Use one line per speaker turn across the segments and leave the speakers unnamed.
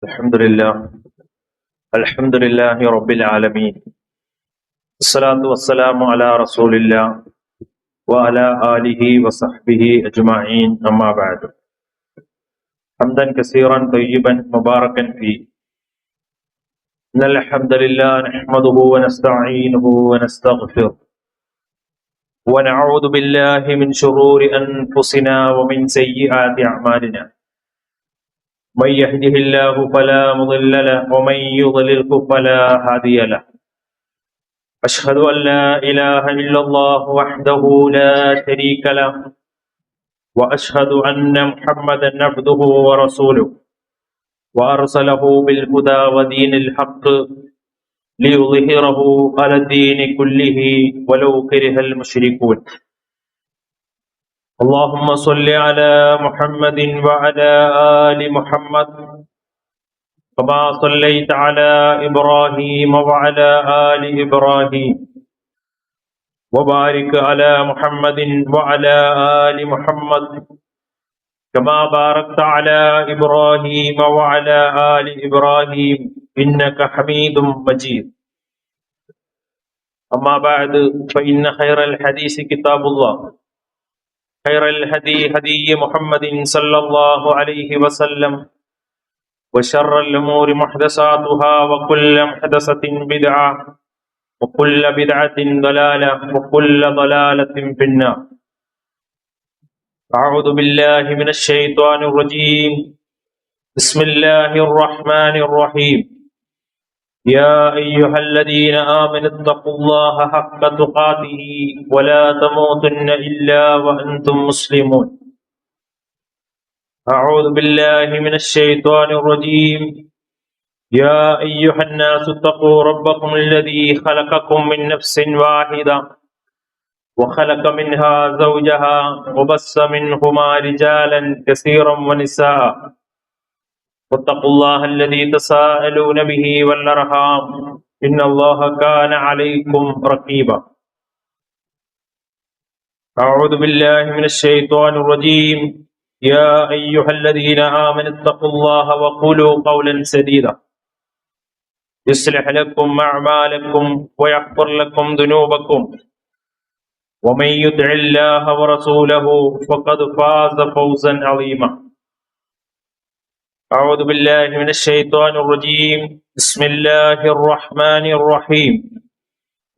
الحمد لله رب العالمين الصلاة والسلام على رسول الله وعلى آله وصحبه أجمعين أما بعد حمدا كثيرا طيبا مباركا فيه إن الحمد لله نحمده ونستعينه ونستغفره ونعوذ بالله من شرور أنفسنا ومن سيئات أعمالنا من يهده الله فلا مضل له ومن يضلله فلا هادي له أشهد أن لا إله إلا الله وحده لا شريك له وأشهد أن محمدا عبده ورسوله وأرسله بالهدى ودين الحق ليظهره على الدين كله ولو كره المشركون اللهم صل على محمد وعلى آل محمد كما صليت على إبراهيم وعلى آل إبراهيم وبارك على محمد وعلى آل محمد كما باركت على إبراهيم وعلى آل إبراهيم إنك حميد مجيد أما بعد فإن خير الحديث كتاب الله خير الهدي هدي محمد صلى الله عليه وسلم وشر الأمور محدثاتها وكل محدثة بدعة وكل بدعة ضلالة وكل ضلالة في النار أعوذ بالله من الشيطان الرجيم بسم الله الرحمن الرحيم يا أيها الذين آمنوا اتقوا الله حق تقاته ولا تموتن إلا وأنتم مسلمون أعوذ بالله من الشيطان الرجيم يا أيها الناس اتقوا ربكم الذي خلقكم من نفس واحدة وخلق منها زوجها وبث منهما رجالا كثيرا ونساء واتقوا الله الذي تساءلون به والأرحام إن الله كان عليكم رقيبا أعوذ بالله من الشيطان الرجيم يا أيها الذين آمنوا اتقوا الله وقولوا قولا سديدا يصلح لكم أعمالكم ويغفر لكم ذنوبكم ومن يطع الله ورسوله فقد فاز فوزا عظيما أعوذ بالله من الشيطان الرجيم بسم الله الرحمن الرحيم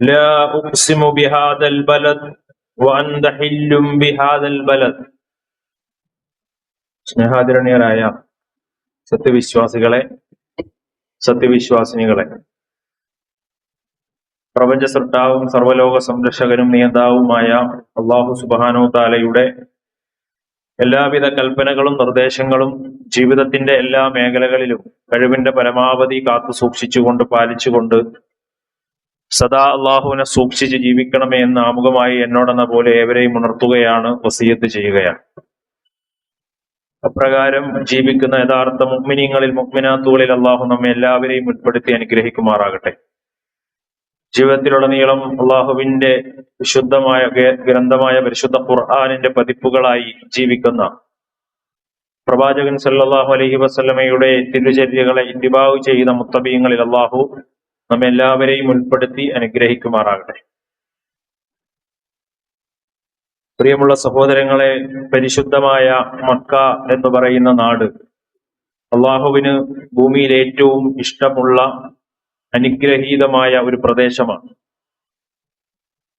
لا أقسم بهذا البلد وأنت حل بهذا البلد സ്നേഹാദരണീയരായ സത്യവിശ്വാസികളെ സത്യവിശ്വാസിനികളെ, പ്രപഞ്ച സൃഷ്ടാവും സർവലോക സംരക്ഷകനും നിയന്താവുമായ അല്ലാഹു സുബ്ഹാനഹു തആലയുടെ എല്ലാവിധ കൽപ്പനകളും നിർദ്ദേശങ്ങളും ജീവിതത്തിന്റെ എല്ലാ മേഖലകളിലും കഴിവിന്റെ പരമാവധി കാത്തു സൂക്ഷിച്ചുകൊണ്ട് പാലിച്ചുകൊണ്ട് സദാ അള്ളാഹുവിനെ സൂക്ഷിച്ച് ജീവിക്കണമേ എന്ന് ആമുഖമായി എന്നോടെന്ന പോലെ ഏവരെയും ഉണർത്തുകയാണ്, വസിയത്ത് ചെയ്യുകയാണ്. അപ്രകാരം ജീവിക്കുന്ന യഥാർത്ഥ മുഅ്മിനീങ്ങളിൽ മുഅ്മിനാത്തുകളിൽ അള്ളാഹു നമ്മെ എല്ലാവരെയും ഉൾപ്പെടുത്തി അനുഗ്രഹിക്കുമാറാകട്ടെ. ജീവിതത്തിലുടനീളം അള്ളാഹുവിന്റെ വിശുദ്ധമായ ഗ്രന്ഥമായ പരിശുദ്ധ ഖുർആനിന്റെ പതിപ്പുകളായി ജീവിക്കുന്ന പ്രവാചകൻ സല്ലല്ലാഹു അലൈഹി വസല്ലമയുടെ തിരുചര്യകളെ ഇത്തിബാഉ ചെയ്യുന്ന മുത്തബീങ്ങളിൽ അള്ളാഹു നമ്മെ എല്ലാവരെയും ഉൾപ്പെടുത്തി അനുഗ്രഹിക്കുമാറാകട്ടെ. പ്രിയമുള്ള സഹോദരങ്ങളെ, പരിശുദ്ധമായ മക്ക എന്ന് പറയുന്ന നാട് അള്ളാഹുവിന് ഭൂമിയിൽ ഏറ്റവും ഇഷ്ടമുള്ള അനുഗ്രഹീതമായ ഒരു പ്രദേശമാണ്.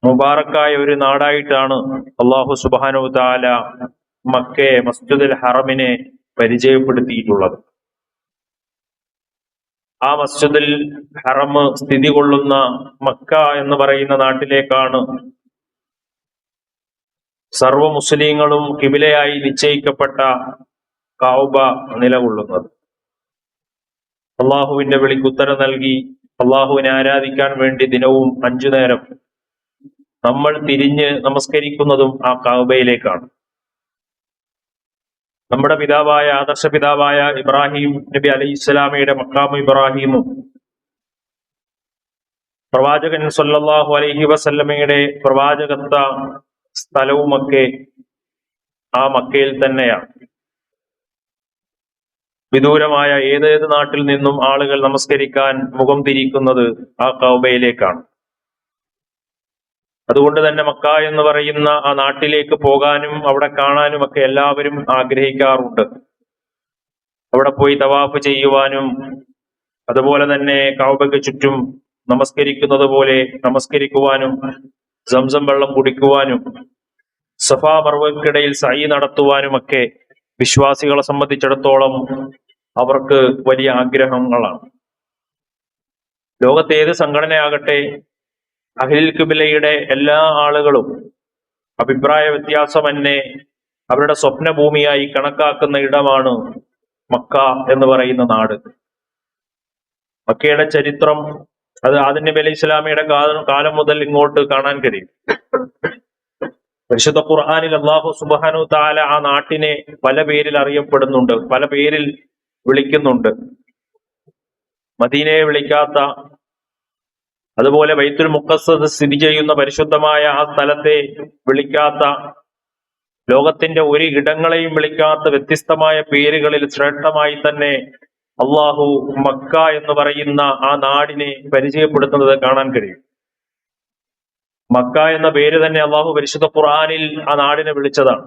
മുബാറക്കായ ഒരു നാടായിട്ടാണ് അള്ളാഹു സുബ്ഹാനഹു തആല മക്കയെ, മസ്ജിദുൽ ഹറമിനെ പരിചയപ്പെടുത്തിയിട്ടുള്ളത്. ആ മസ്ജിദുൽ ഹറം സ്ഥിതി കൊള്ളുന്ന മക്ക എന്ന് പറയുന്ന നാട്ടിലേക്കാണ് സർവ മുസ്ലിങ്ങളും ഖിബിലയായി നിശ്ചയിക്കപ്പെട്ട കഅബ നിലകൊള്ളുന്നത്. അള്ളാഹുവിന്റെ വിളിക്ക് ഉത്തരം നൽകി അള്ളാഹുവിനെ ആരാധിക്കാൻ വേണ്ടി ദിനവും 5 നേരം നമ്മൾ തിരിഞ്ഞ് നമസ്കരിക്കുന്നതും ആ കഅബയിലേക്കാണ്. നമ്മുടെ പിതാവായ, ആദർശ പിതാവായ ഇബ്രാഹിം നബി അലൈഹിസ്സലാമയുടെ മഖാമു ഇബ്രാഹിമും പ്രവാചകൻ സല്ലല്ലാഹു അലൈഹി വസല്ലമയുടെ പ്രവാചകത്വ സ്ഥലവുമൊക്കെ ആ മക്കയിൽ തന്നെയാണ്. വിദൂരമായ ഏതേത് നാട്ടിൽ നിന്നും ആളുകൾ നമസ്കരിക്കാൻ മുഖം തിരിക്കുന്നത് ആ കഅബയിലേക്കാണ്. അതുകൊണ്ട് തന്നെ മക്ക എന്ന് പറയുന്ന ആ നാട്ടിലേക്ക് പോകാനും അവിടെ കാണാനും ഒക്കെ എല്ലാവരും ആഗ്രഹിക്കാറുണ്ട്. അവിടെ പോയി തവാഫ് ചെയ്യുവാനും അതുപോലെ തന്നെ കഅബയ്ക്ക് ചുറ്റും നമസ്കരിക്കുന്നത് പോലെ നമസ്കരിക്കുവാനും സംസം വെള്ളം കുടിക്കുവാനും സഫാ മർവയ്ക്കിടയിൽ സഈ നടത്തുവാനും ഒക്കെ വിശ്വാസികളെ സംബന്ധിച്ചിടത്തോളം അവർക്ക് വലിയ ആഗ്രഹങ്ങളാണ്. ലോകത്തെ ഏത് സംഘടനയാകട്ടെ അഹ്ലുൽ ഖിബ്ലയുടെ എല്ലാ ആളുകളും അഭിപ്രായ വ്യത്യാസമന്നെ അവരുടെ സ്വപ്നഭൂമിയായി കണക്കാക്കുന്ന ഇടമാണ് മക്ക എന്ന് പറയുന്ന നാട്. മക്കയുടെ ചരിത്രം അത് ആദം നബി അലൈഹി സ്വലാമയുടെ കാലം മുതൽ ഇങ്ങോട്ട് കാണാൻ കഴിയും. പരിശുദ്ധ ഖുർആനിൽ അല്ലാഹു സുബ്ഹാനഹു തആല ആ നാട്ടിനെ പല പേരിൽ അറിയപ്പെടുന്നുണ്ട്, പല പേരിൽ വിളിക്കുന്നുണ്ട്. മദീനയെ വിളിക്കാത്ത, അതുപോലെ ബൈത്തുൽ മുഖദ്ദസ് സ്ഥിതി ചെയ്യുന്ന പരിശുദ്ധമായ ആ സ്ഥലത്തെ വിളിക്കാത്ത, ലോകത്തിന്റെ ഒരു ഇടങ്ങളെയും വിളിക്കാത്ത വ്യത്യസ്തമായ പേരുകളിൽ ശ്രേഷ്ഠമായി തന്നെ അള്ളാഹു മക്ക എന്ന് പറയുന്ന ആ നാടിനെ പരിചയപ്പെടുത്തുന്നത് കാണാൻ കഴിയും. മക്ക എന്ന പേര് തന്നെ അള്ളാഹു പരിശുദ്ധ ഖുർആനിൽ ആ നാടിനെ വിളിച്ചതാണ്.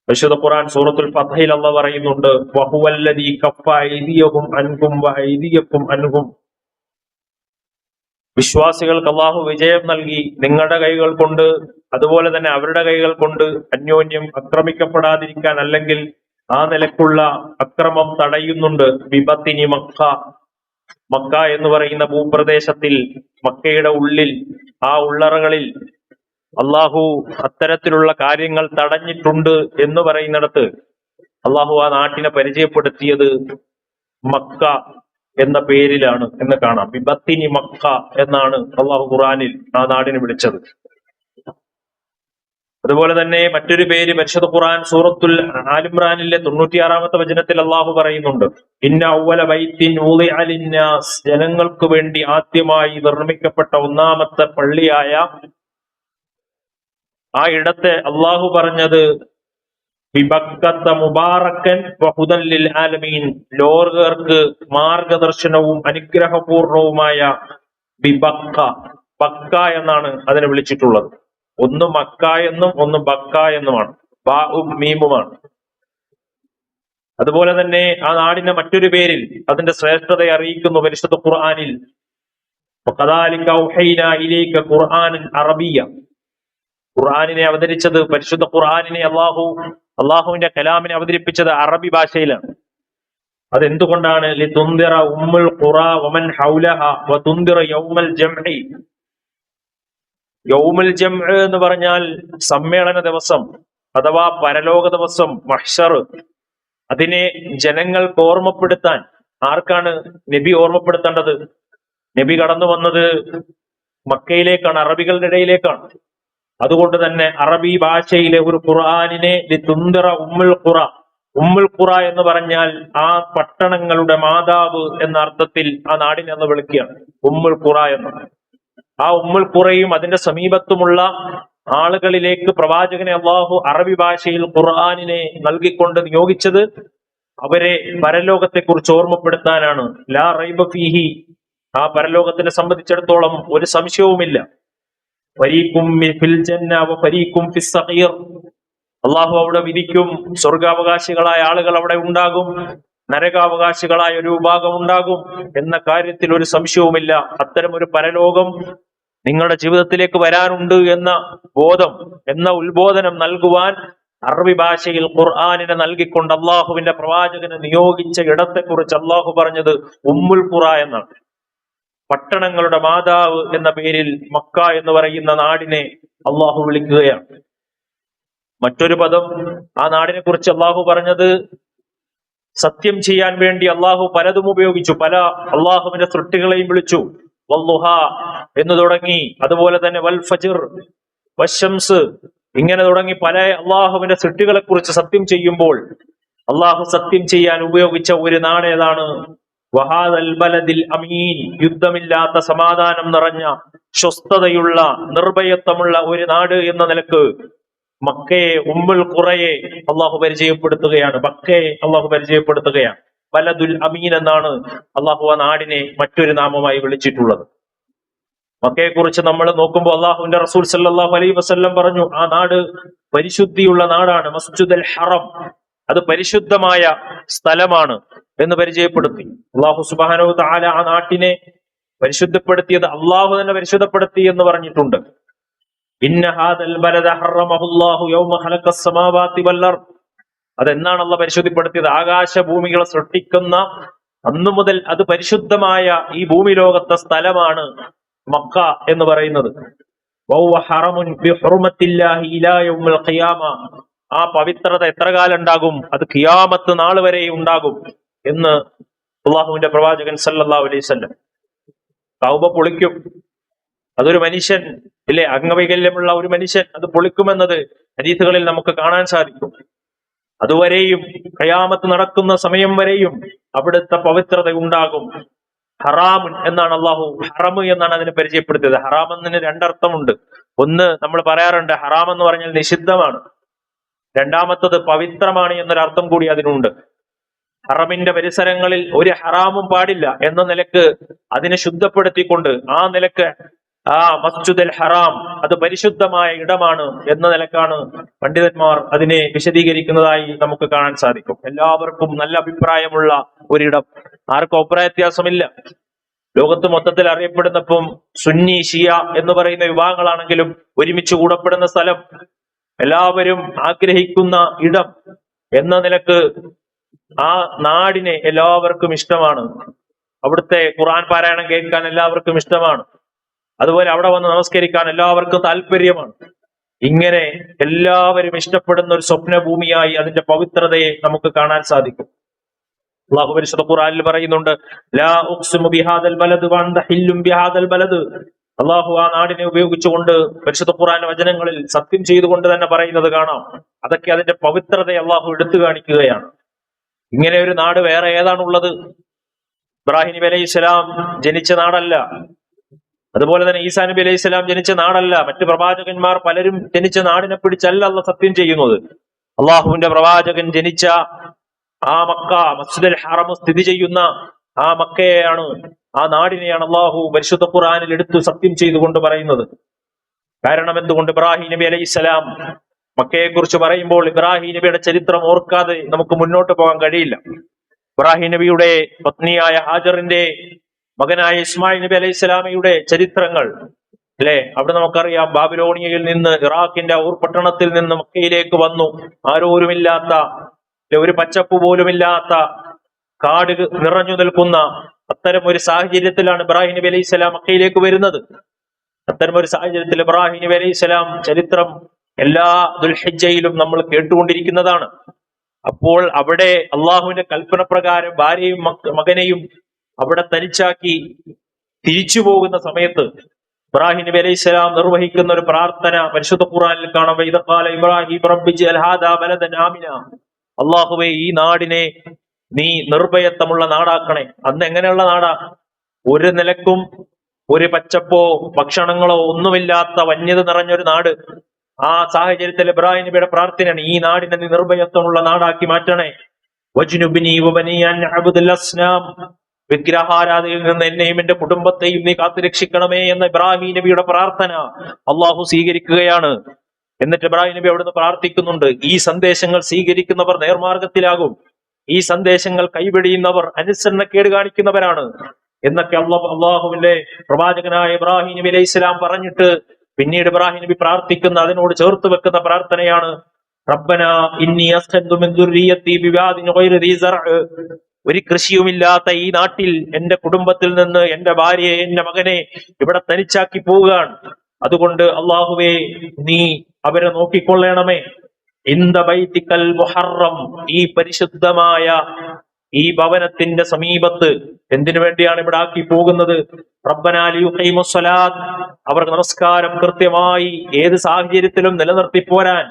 പരിശുദ്ധ ഖുർആൻ സൂറത്തുൽ ഫത്ഹിൽ അള്ളാഹു പറയുന്നുണ്ട്, വഹുവല്ലദീ കഫ്ഫ അയ്ദിയഹും അൻകും വഅയ്ദിയക്കും അൻഹും. വിശ്വാസികൾക്ക് അള്ളാഹു വിജയം നൽകി നിങ്ങളുടെ കൈകൾ കൊണ്ട് അതുപോലെ തന്നെ അവരുടെ കൈകൾ കൊണ്ട് അന്യോന്യം ആക്രമിക്കപ്പെടാതിരിക്കാൻ, അല്ലെങ്കിൽ ആ നിലക്കുള്ള അക്രമം തടയുന്നുണ്ട്. ബിബത്തിനി മക്ക, മക്ക എന്ന് പറയുന്ന ഭൂപ്രദേശത്തിൽ, മക്കയുടെ ഉള്ളിൽ, ആ ഉള്ളറകളിൽ അള്ളാഹു അത്തരത്തിലുള്ള കാര്യങ്ങൾ തടഞ്ഞിട്ടുണ്ട് എന്ന് പറയുന്നിടത്ത് അള്ളാഹു ആ നാട്ടിനെ പരിചയപ്പെടുത്തിയത് മക്ക എന്ന പേരിലാണ് എന്ന് കാണാം. ബിബത്തിനി മക്ക എന്നാണ് അള്ളാഹു ഖുർആനിൽ ആ നാടിനെ വിളിച്ചത്. അതുപോലെ തന്നെ മറ്റൊരു പേര് പരിശുദ്ധ ഖുർആൻ സൂറത്തുൽ ആൽ ഇംറാനിലെ 96-ാമത്തെ വചനത്തിൽ അള്ളാഹു പറയുന്നുണ്ട്, ഇന്ന അവ്വല ബൈത്തിൻ വുളിഅ ലിന്നാസ്, ജനങ്ങൾക്ക് വേണ്ടി ആദ്യമായി നിർമ്മിക്കപ്പെട്ട ഒന്നാമത്തെ പള്ളിയായ ആ ഇടത്തെ അള്ളാഹു പറഞ്ഞത് ബിബക്കത്ത മുബാറക്കൻ വഹുദൻ ലിൽ ആലമീൻ, ലോകർക്ക് മാർഗദർശനവും അനുഗ്രഹപൂർണവുമായ ബിബക്ക, ബക്ക എന്നാണ് അതിനെ വിളിച്ചിട്ടുള്ളത്. ഒന്ന് മക്ക എന്നും ഒന്ന് ബക്ക എന്നുമാണ്, ബാഉം മീമുമാണ്. അതുപോലെ തന്നെ ആ നാടിന്റെ മറ്റൊരു പേരിൽ അതിന്റെ ശ്രേഷ്ഠതയെ അറിയിക്കുന്നു പരിശുദ്ധ ഖുർആനിൽ, വകദാലിക ഔഹൈനാ ഇലൈക ഖുർആനൻ അറബിയ്യ. ഖുർആനിനെ അവതരിച്ചത്, പരിശുദ്ധ ഖുർആനിനെ അള്ളാഹുവിന്റെ കലാമിനെ അവതരിപ്പിച്ചത് അറബി ഭാഷയിലാണ്. അതെന്തുകൊണ്ടാണ്? ലിതുൻദിറ ഉമ്മുൽ ഖുറാ വമൻ ഹൗലഹ വതുൻദിറ യൗമൽ ജംഇ. യൗമുൽ ജംഅ് എന്ന് പറഞ്ഞാൽ സമ്മേളന ദിവസം അഥവാ പരലോക ദിവസം, മഹ്ശർ. അതിനെ ജനങ്ങൾക്ക് ഓർമ്മപ്പെടുത്താൻ ആർക്കാണ് നബി ഓർമ്മപ്പെടുത്തേണ്ടത്? നബി കടന്നു വന്നത് മക്കയിലേക്കാണ്, അറബികളുടെ ഇടയിലേക്കാണ്. അതുകൊണ്ട് തന്നെ അറബി ഭാഷയിലെ ഒരു ഖുർആനിനെ ലിതുൻദിറ ഉമ്മുൽ ഖുറ, ഉമ്മുൽ ഖുറ എന്ന് പറഞ്ഞാൽ ആ പട്ടണങ്ങളുടെ മാതാവ് എന്ന അർത്ഥത്തിൽ ആ നാടിനെ എന്ന് വിളിക്കുകയാണ് ഉമ്മുൽ ഖുറ എന്ന്. ആ ഉമ്മുൽ ഖുറയും അതിന്റെ സമീപത്തുമുള്ള ആളുകളിലേക്ക് പ്രവാചകനെ അള്ളാഹു അറബി ഭാഷയിൽ ഖുർആനിനെ നൽകിക്കൊണ്ട് നിയോഗിച്ചത് അവരെ പരലോകത്തെ കുറിച്ച് ഓർമ്മപ്പെടുത്താനാണ്. ലാ റൈബ ഫീഹി, ആ പരലോകത്തിനെ സംബന്ധിച്ചിടത്തോളം ഒരു സംശയവുമില്ല. ഫരീഖും ഫിൽ ജന്ന വ ഫരീഖും ഫിസ് സഖീർ, അള്ളാഹു അവിടെ വിധിക്കും. സ്വർഗാവകാശികളായ ആളുകൾ അവിടെ ഉണ്ടാകും, നരകാവകാശികളായ ഒരു വിഭാഗം ഉണ്ടാകും എന്ന കാര്യത്തിൽ ഒരു സംശയവുമില്ല. അത്തരം ഒരു പരലോകം നിങ്ങളുടെ ജീവിതത്തിലേക്ക് വരാനുണ്ട് എന്ന ബോധം, എന്ന ഉത്ബോധനം നൽകുവാൻ അറബി ഭാഷയിൽ ഖുർആനിനെ നൽകിക്കൊണ്ട് അള്ളാഹുവിന്റെ പ്രവാചകനെ നിയോഗിച്ച ഇടത്തെക്കുറിച്ച് അള്ളാഹു പറഞ്ഞത് ഉമ്മുൽ ഖുറ എന്നാണ്. പട്ടണങ്ങളുടെ മാതാവ് എന്ന പേരിൽ മക്ക എന്ന് പറയുന്ന നാടിനെ അള്ളാഹു വിളിക്കുകയാണ്. മറ്റൊരു പദം ആ നാടിനെ കുറിച്ച് അള്ളാഹു പറഞ്ഞത്, സത്യം ചെയ്യാൻ വേണ്ടി അള്ളാഹു പലതും ഉപയോഗിച്ചു, പല അള്ളാഹുവിന്റെ സൃഷ്ടികളെയും വിളിച്ചു. വല്ലുഹ എന്ന് തുടങ്ങി, അതുപോലെ തന്നെ വൽ ഫജ്ർ, വശംസ്, ഇങ്ങനെ തുടങ്ങി പല അള്ളാഹുവിന്റെ സൃഷ്ടികളെ കുറിച്ച് സത്യം ചെയ്യുമ്പോൾ അള്ളാഹു സത്യം ചെയ്യാൻ ഉപയോഗിച്ച ഒരു നാട് ഏതാണ്? വഹാദൽ ബലദിൽ അമീൻ, യുദ്ധമില്ലാത്ത സമാധാനം നിറഞ്ഞ സ്വസ്ഥതയുള്ള നിർഭയത്വമുള്ള ഒരു നാട് എന്ന നിലക്ക് മക്കയെ ഉമ്മുൽ ഖുറയെ അള്ളാഹു പരിചയപ്പെടുത്തുകയാണ്. മക്കയെ അള്ളാഹു പരിചയപ്പെടുത്തുകയാണ്. ബലദുൽ അമീൻ എന്നാണ് അള്ളാഹു ആ നാടിനെ മറ്റൊരു നാമമായി വിളിച്ചിട്ടുള്ളത്. മക്കയെ കുറിച്ച് നമ്മൾ നോക്കുമ്പോൾ അള്ളാഹുവിന്റെ റസൂൽ സല്ലല്ലാഹു അലൈഹി വസല്ലം പറഞ്ഞു, ആ നാട് പരിശുദ്ധിയുള്ള നാടാണ്. മസ്ജിദുൽ ഹറം, അത് പരിശുദ്ധമായ സ്ഥലമാണ് എന്ന് പരിചയപ്പെടുത്തി. അള്ളാഹു സുബ്ഹാനഹു വ തആല ആ നാട്ടിനെ പരിശുദ്ധപ്പെടുത്തിയത് അള്ളാഹു തന്നെ പരിശുദ്ധപ്പെടുത്തി എന്ന് പറഞ്ഞിട്ടുണ്ട്. ഇന്ന ഹാദൽ ബലദ ഹറമഹുല്ലാഹു യൗമ ഖലഖസ് സമാവാതി വൽ അർദ്. അതെന്നാണ് അള്ളാഹു പരിശുദ്ധപ്പെടുത്തിയത്? ആകാശഭൂമികളെ സൃഷ്ടിക്കുന്ന അന്നു മുതൽ അത് പരിശുദ്ധമായ ഈ ഭൂമി ലോകത്തെ സ്ഥലമാണ് മക്ക എന്ന് പറയുന്നത്. വഹുവ ഹറമുൻ ബിഹുർമത്തില്ലാഹി ഇലാ യൗമിൽ ഖിയാമ. ആ പവിത്രത എത്ര കാലം ഉണ്ടാകും? അത് ഖിയാമത്ത് നാൾ വരെ ഉണ്ടാകും എന്ന് അള്ളാഹുവിന്റെ പ്രവാചകൻ സല്ലല്ലാഹു അലൈഹി വസല്ലം. കഅബ പൊളിക്കും, അതൊരു മനുഷ്യൻ ഇല്ലേ, അംഗവൈകല്യമുള്ള ഒരു മനുഷ്യൻ അത് പൊളിക്കുമെന്നത് ഹദീസുകളിൽ നമുക്ക് കാണാൻ സാധിക്കും. അതുവരെയും ഖിയാമത്ത് നടക്കുന്ന സമയം വരെയും അവിടുത്തെ പവിത്രത ഉണ്ടാകും. ഹറാമുൻ എന്നാണ് അള്ളാഹു ഹറം എന്നാണ് അതിനെ പരിചയപ്പെടുത്തിയത്. ഹറാം എന്നതിന് രണ്ടർത്ഥമുണ്ട്. ഒന്ന്, നമ്മൾ പറയാറുണ്ട് ഹറാം എന്ന് പറഞ്ഞാൽ നിഷിദ്ധമാണ്. രണ്ടാമത്തത് പവിത്രമാണ് എന്നൊരർത്ഥം കൂടി അതിനുണ്ട്. ഹറമിന്റെ പരിസരങ്ങളിൽ ഒരു ഹറാമും പാടില്ല എന്ന നിലക്ക് അതിനെ ശുദ്ധപ്പെടുത്തിക്കൊണ്ട് ആ നിലക്ക് ആ മസ്ജിദുൽ ഹറാം അത് പരിശുദ്ധമായ ഇടമാണ് എന്ന നിലക്കാണ് പണ്ഡിതന്മാർ അതിനെ വിശദീകരിക്കുന്നതായി നമുക്ക് കാണാൻ സാധിക്കും. എല്ലാവർക്കും നല്ല അഭിപ്രായമുള്ള ഒരിടം, ആർക്കും അഭിപ്രായ വ്യത്യാസമില്ല. ലോകത്ത് മൊത്തത്തിൽ അറിയപ്പെടുന്നപ്പം സുന്നി ഷിയ എന്ന് പറയുന്ന വിഭാഗങ്ങളാണെങ്കിലും ഒരുമിച്ച് കൂടപ്പെടുന്ന സ്ഥലം, എല്ലാവരും ആഗ്രഹിക്കുന്ന ഇടം എന്ന നിലക്ക് ആ നാടിനെ എല്ലാവർക്കും ഇഷ്ടമാണ്. അവിടുത്തെ ഖുർആൻ പാരായണം കേൾക്കാൻ എല്ലാവർക്കും ഇഷ്ടമാണ്. അതുപോലെ അവിടെ വന്ന് നമസ്കരിക്കാൻ എല്ലാവർക്കും താല്പര്യമാണ്. ഇങ്ങനെ എല്ലാവരും ഇഷ്ടപ്പെടുന്ന ഒരു സ്വപ്ന ഭൂമിയായി അതിന്റെ പവിത്രതയെ നമുക്ക് കാണാൻ സാധിക്കും. അല്ലാഹു പരിശുദ്ധ ഖുർആനിൽ പറയുന്നുണ്ട്, ലാ ഉഖ്സിമു ബിഹാദൽ ബലദ് വഅൻത ഹില്ലും ബിഹാദൽ ബലദ്. അള്ളാഹു ആ നാടിനെ ഉപയോഗിച്ചുകൊണ്ട് പരിശുദ്ധ ഖുർആൻ വചനങ്ങളിൽ സത്യം ചെയ്തുകൊണ്ട് തന്നെ പറയുന്നത് കാണാം. അതൊക്കെ അതിന്റെ പവിത്രതയെ അള്ളാഹു എടുത്തു കാണിക്കുകയാണ്. ഇങ്ങനെ ഒരു നാട് വേറെ ഏതാണുള്ളത്? ഇബ്രാഹിം നബി അലൈഹി സ്വലാം ജനിച്ച നാടല്ല, അതുപോലെ തന്നെ ഈസാ നബി അലൈഹി സ്വലാം ജനിച്ച നാടല്ല, മറ്റു പ്രവാചകന്മാർ പലരും ജനിച്ച നാടിനെ പിടിച്ചല്ല അള്ളാഹ് സത്യം ചെയ്യുന്നത്. അള്ളാഹുവിന്റെ പ്രവാചകൻ ജനിച്ച ആ മക്ക, മസ്ജിദുൽ ഹറം സ്ഥിതി ചെയ്യുന്ന ആ മക്കയെയാണ്, ആ നാടിനെയാണ് അള്ളാഹു പരിശുദ്ധ ഖുർആനിൽ എടുത്തു സത്യം ചെയ്തുകൊണ്ട് പറയുന്നത്. കാരണം എന്തുകൊണ്ട്? ഇബ്രാഹിം നബി അലൈഹി സ്വലാം, മക്കയെ കുറിച്ച് പറയുമ്പോൾ ഇബ്രാഹിം നബിയുടെ ചരിത്രം ഓർക്കാതെ നമുക്ക് മുന്നോട്ട് പോകാൻ കഴിയില്ല. ഇബ്രാഹിം നബിയുടെ പത്നിയായ ഹാജറിന്റെ മകനായ ഇസ്മായിൽ നബി അലൈഹി സ്വലാമയുടെ ചരിത്രങ്ങൾ അല്ലെ, അവിടെ നമുക്കറിയാം. ബാബിലോണിയയിൽ നിന്ന്, ഇറാഖിന്റെ ഊർ പട്ടണത്തിൽ നിന്ന് മക്കയിലേക്ക് വന്നു. ആരോരുമില്ലാത്ത, ഒരു പച്ചപ്പ് പോലുമില്ലാത്ത, കാട് നിറഞ്ഞു നിൽക്കുന്ന അത്തരം ഒരു സാഹചര്യത്തിലാണ് ഇബ്രാഹിം നബി അലൈഹി സ്വലാം മക്കയിലേക്ക് വരുന്നത്. അത്തരം ഒരു സാഹചര്യത്തിൽ ഇബ്രാഹിം നബി അലൈഹി സ്വലാം ചരിത്രം എല്ലാ ദുൽഹിജ്ജയിലും നമ്മൾ കേട്ടുകൊണ്ടിരിക്കുന്നതാണ്. അപ്പോൾ അവിടെ അള്ളാഹുവിന്റെ കൽപ്പന പ്രകാരം ഭാര്യയും മകനെയും അവിടെ തനിച്ചാക്കി തിരിച്ചു പോകുന്ന സമയത്ത് ഇബ്രാഹിം നബി അലൈഹി സ്വലാം നിർവഹിക്കുന്ന ഒരു പ്രാർത്ഥന പരിശുദ്ധ ഖുർആനിൽ കാണാം. ഇബ്രാഹിം റബ്ബി ജ്അൽ ഹാദാ ബലദൻ ആമിന. അള്ളാഹുവേ, ഈ നാടിനെ നീ നിർഭയത്വമുള്ള നാടാക്കണേ. അന്ന് എങ്ങനെയുള്ള നാടാ? ഒരു നിലക്കും ഒരു പച്ചപ്പോ ഭക്ഷണങ്ങളോ ഒന്നുമില്ലാത്ത വന്യത നിറഞ്ഞൊരു നാട്. ആ സാഹചര്യത്തിൽ ഇബ്രാഹിം നബിയുടെ പ്രാർത്ഥനയാണ്, ഈ നാടിനെ നീ നിർഭയത്വമുള്ള നാടാക്കി മാറ്റണേ. വജ്നുബ്നി വബനി അൻ അബ്ദുൽ അസ്നാം. വിഗ്രഹാരാധനയിൽ നിന്ന് എന്നെയും എന്റെ കുടുംബത്തെയും നീ കാത്തുരക്ഷിക്കണമേ എന്ന ഇബ്രാഹിം നബിയുടെ പ്രാർത്ഥന അള്ളാഹു സ്വീകരിക്കുകയാണ്. എന്നിട്ട് ഇബ്രാഹിം നബി അവിടുന്ന് പ്രാർത്ഥിക്കുന്നുണ്ട്, ഈ സന്ദേശങ്ങൾ സ്വീകരിക്കുന്നവർ നേർമാർഗത്തിലാകും, ഈ സന്ദേശങ്ങൾ കൈപിടിയുന്നവർ അനുസരണക്കേട് കാണിക്കുന്നവരാണ് എന്നൊക്കെ അള്ളാഹുവിന്റെ പ്രവാചകനായ ഇബ്രാഹിം നബി അലൈഹി സ്വലാം പറഞ്ഞിട്ട് പിന്നീട് ഇബ്രാഹിം നബി പ്രാർത്ഥിക്കുന്ന, അതിനോട് ചേർത്ത് വെക്കുന്ന പ്രാർത്ഥനയാണ് റബ്ബന ഇന്നി അസ്കൻതു മിൻ ദുർരിയത്തി ബിവാദിൻ ഗൈരി ദീ സർഅ്. ഒരു കൃഷിയുമില്ലാത്ത ഈ നാട്ടിൽ എന്റെ കുടുംബത്തിൽ നിന്ന് എന്റെ ഭാര്യയെ, എന്റെ മകനെ ഇവിടെ തനിച്ചാക്കി പോവുകയാണ്. അതുകൊണ്ട് അള്ളാഹുവേ, നീ അവരെ നോക്കിക്കൊള്ളണമേ. ഇന്ദ ബൈതിക്കൽ മുഹറം, ഈ പരിശുദ്ധമായ ഈ ഭവനത്തിന്റെ സമീപത്ത്. എന്തിനു വേണ്ടിയാണ് ഇവിടെ ആക്കി പോകുന്നത്? റബ്ബനാ ലിയുഖീമുസ് സ്വലാത്ത്, അവർ നമസ്കാരം കൃത്യമായി ഏത് സാഹചര്യത്തിലും നിലനിർത്തി പോരാൻ.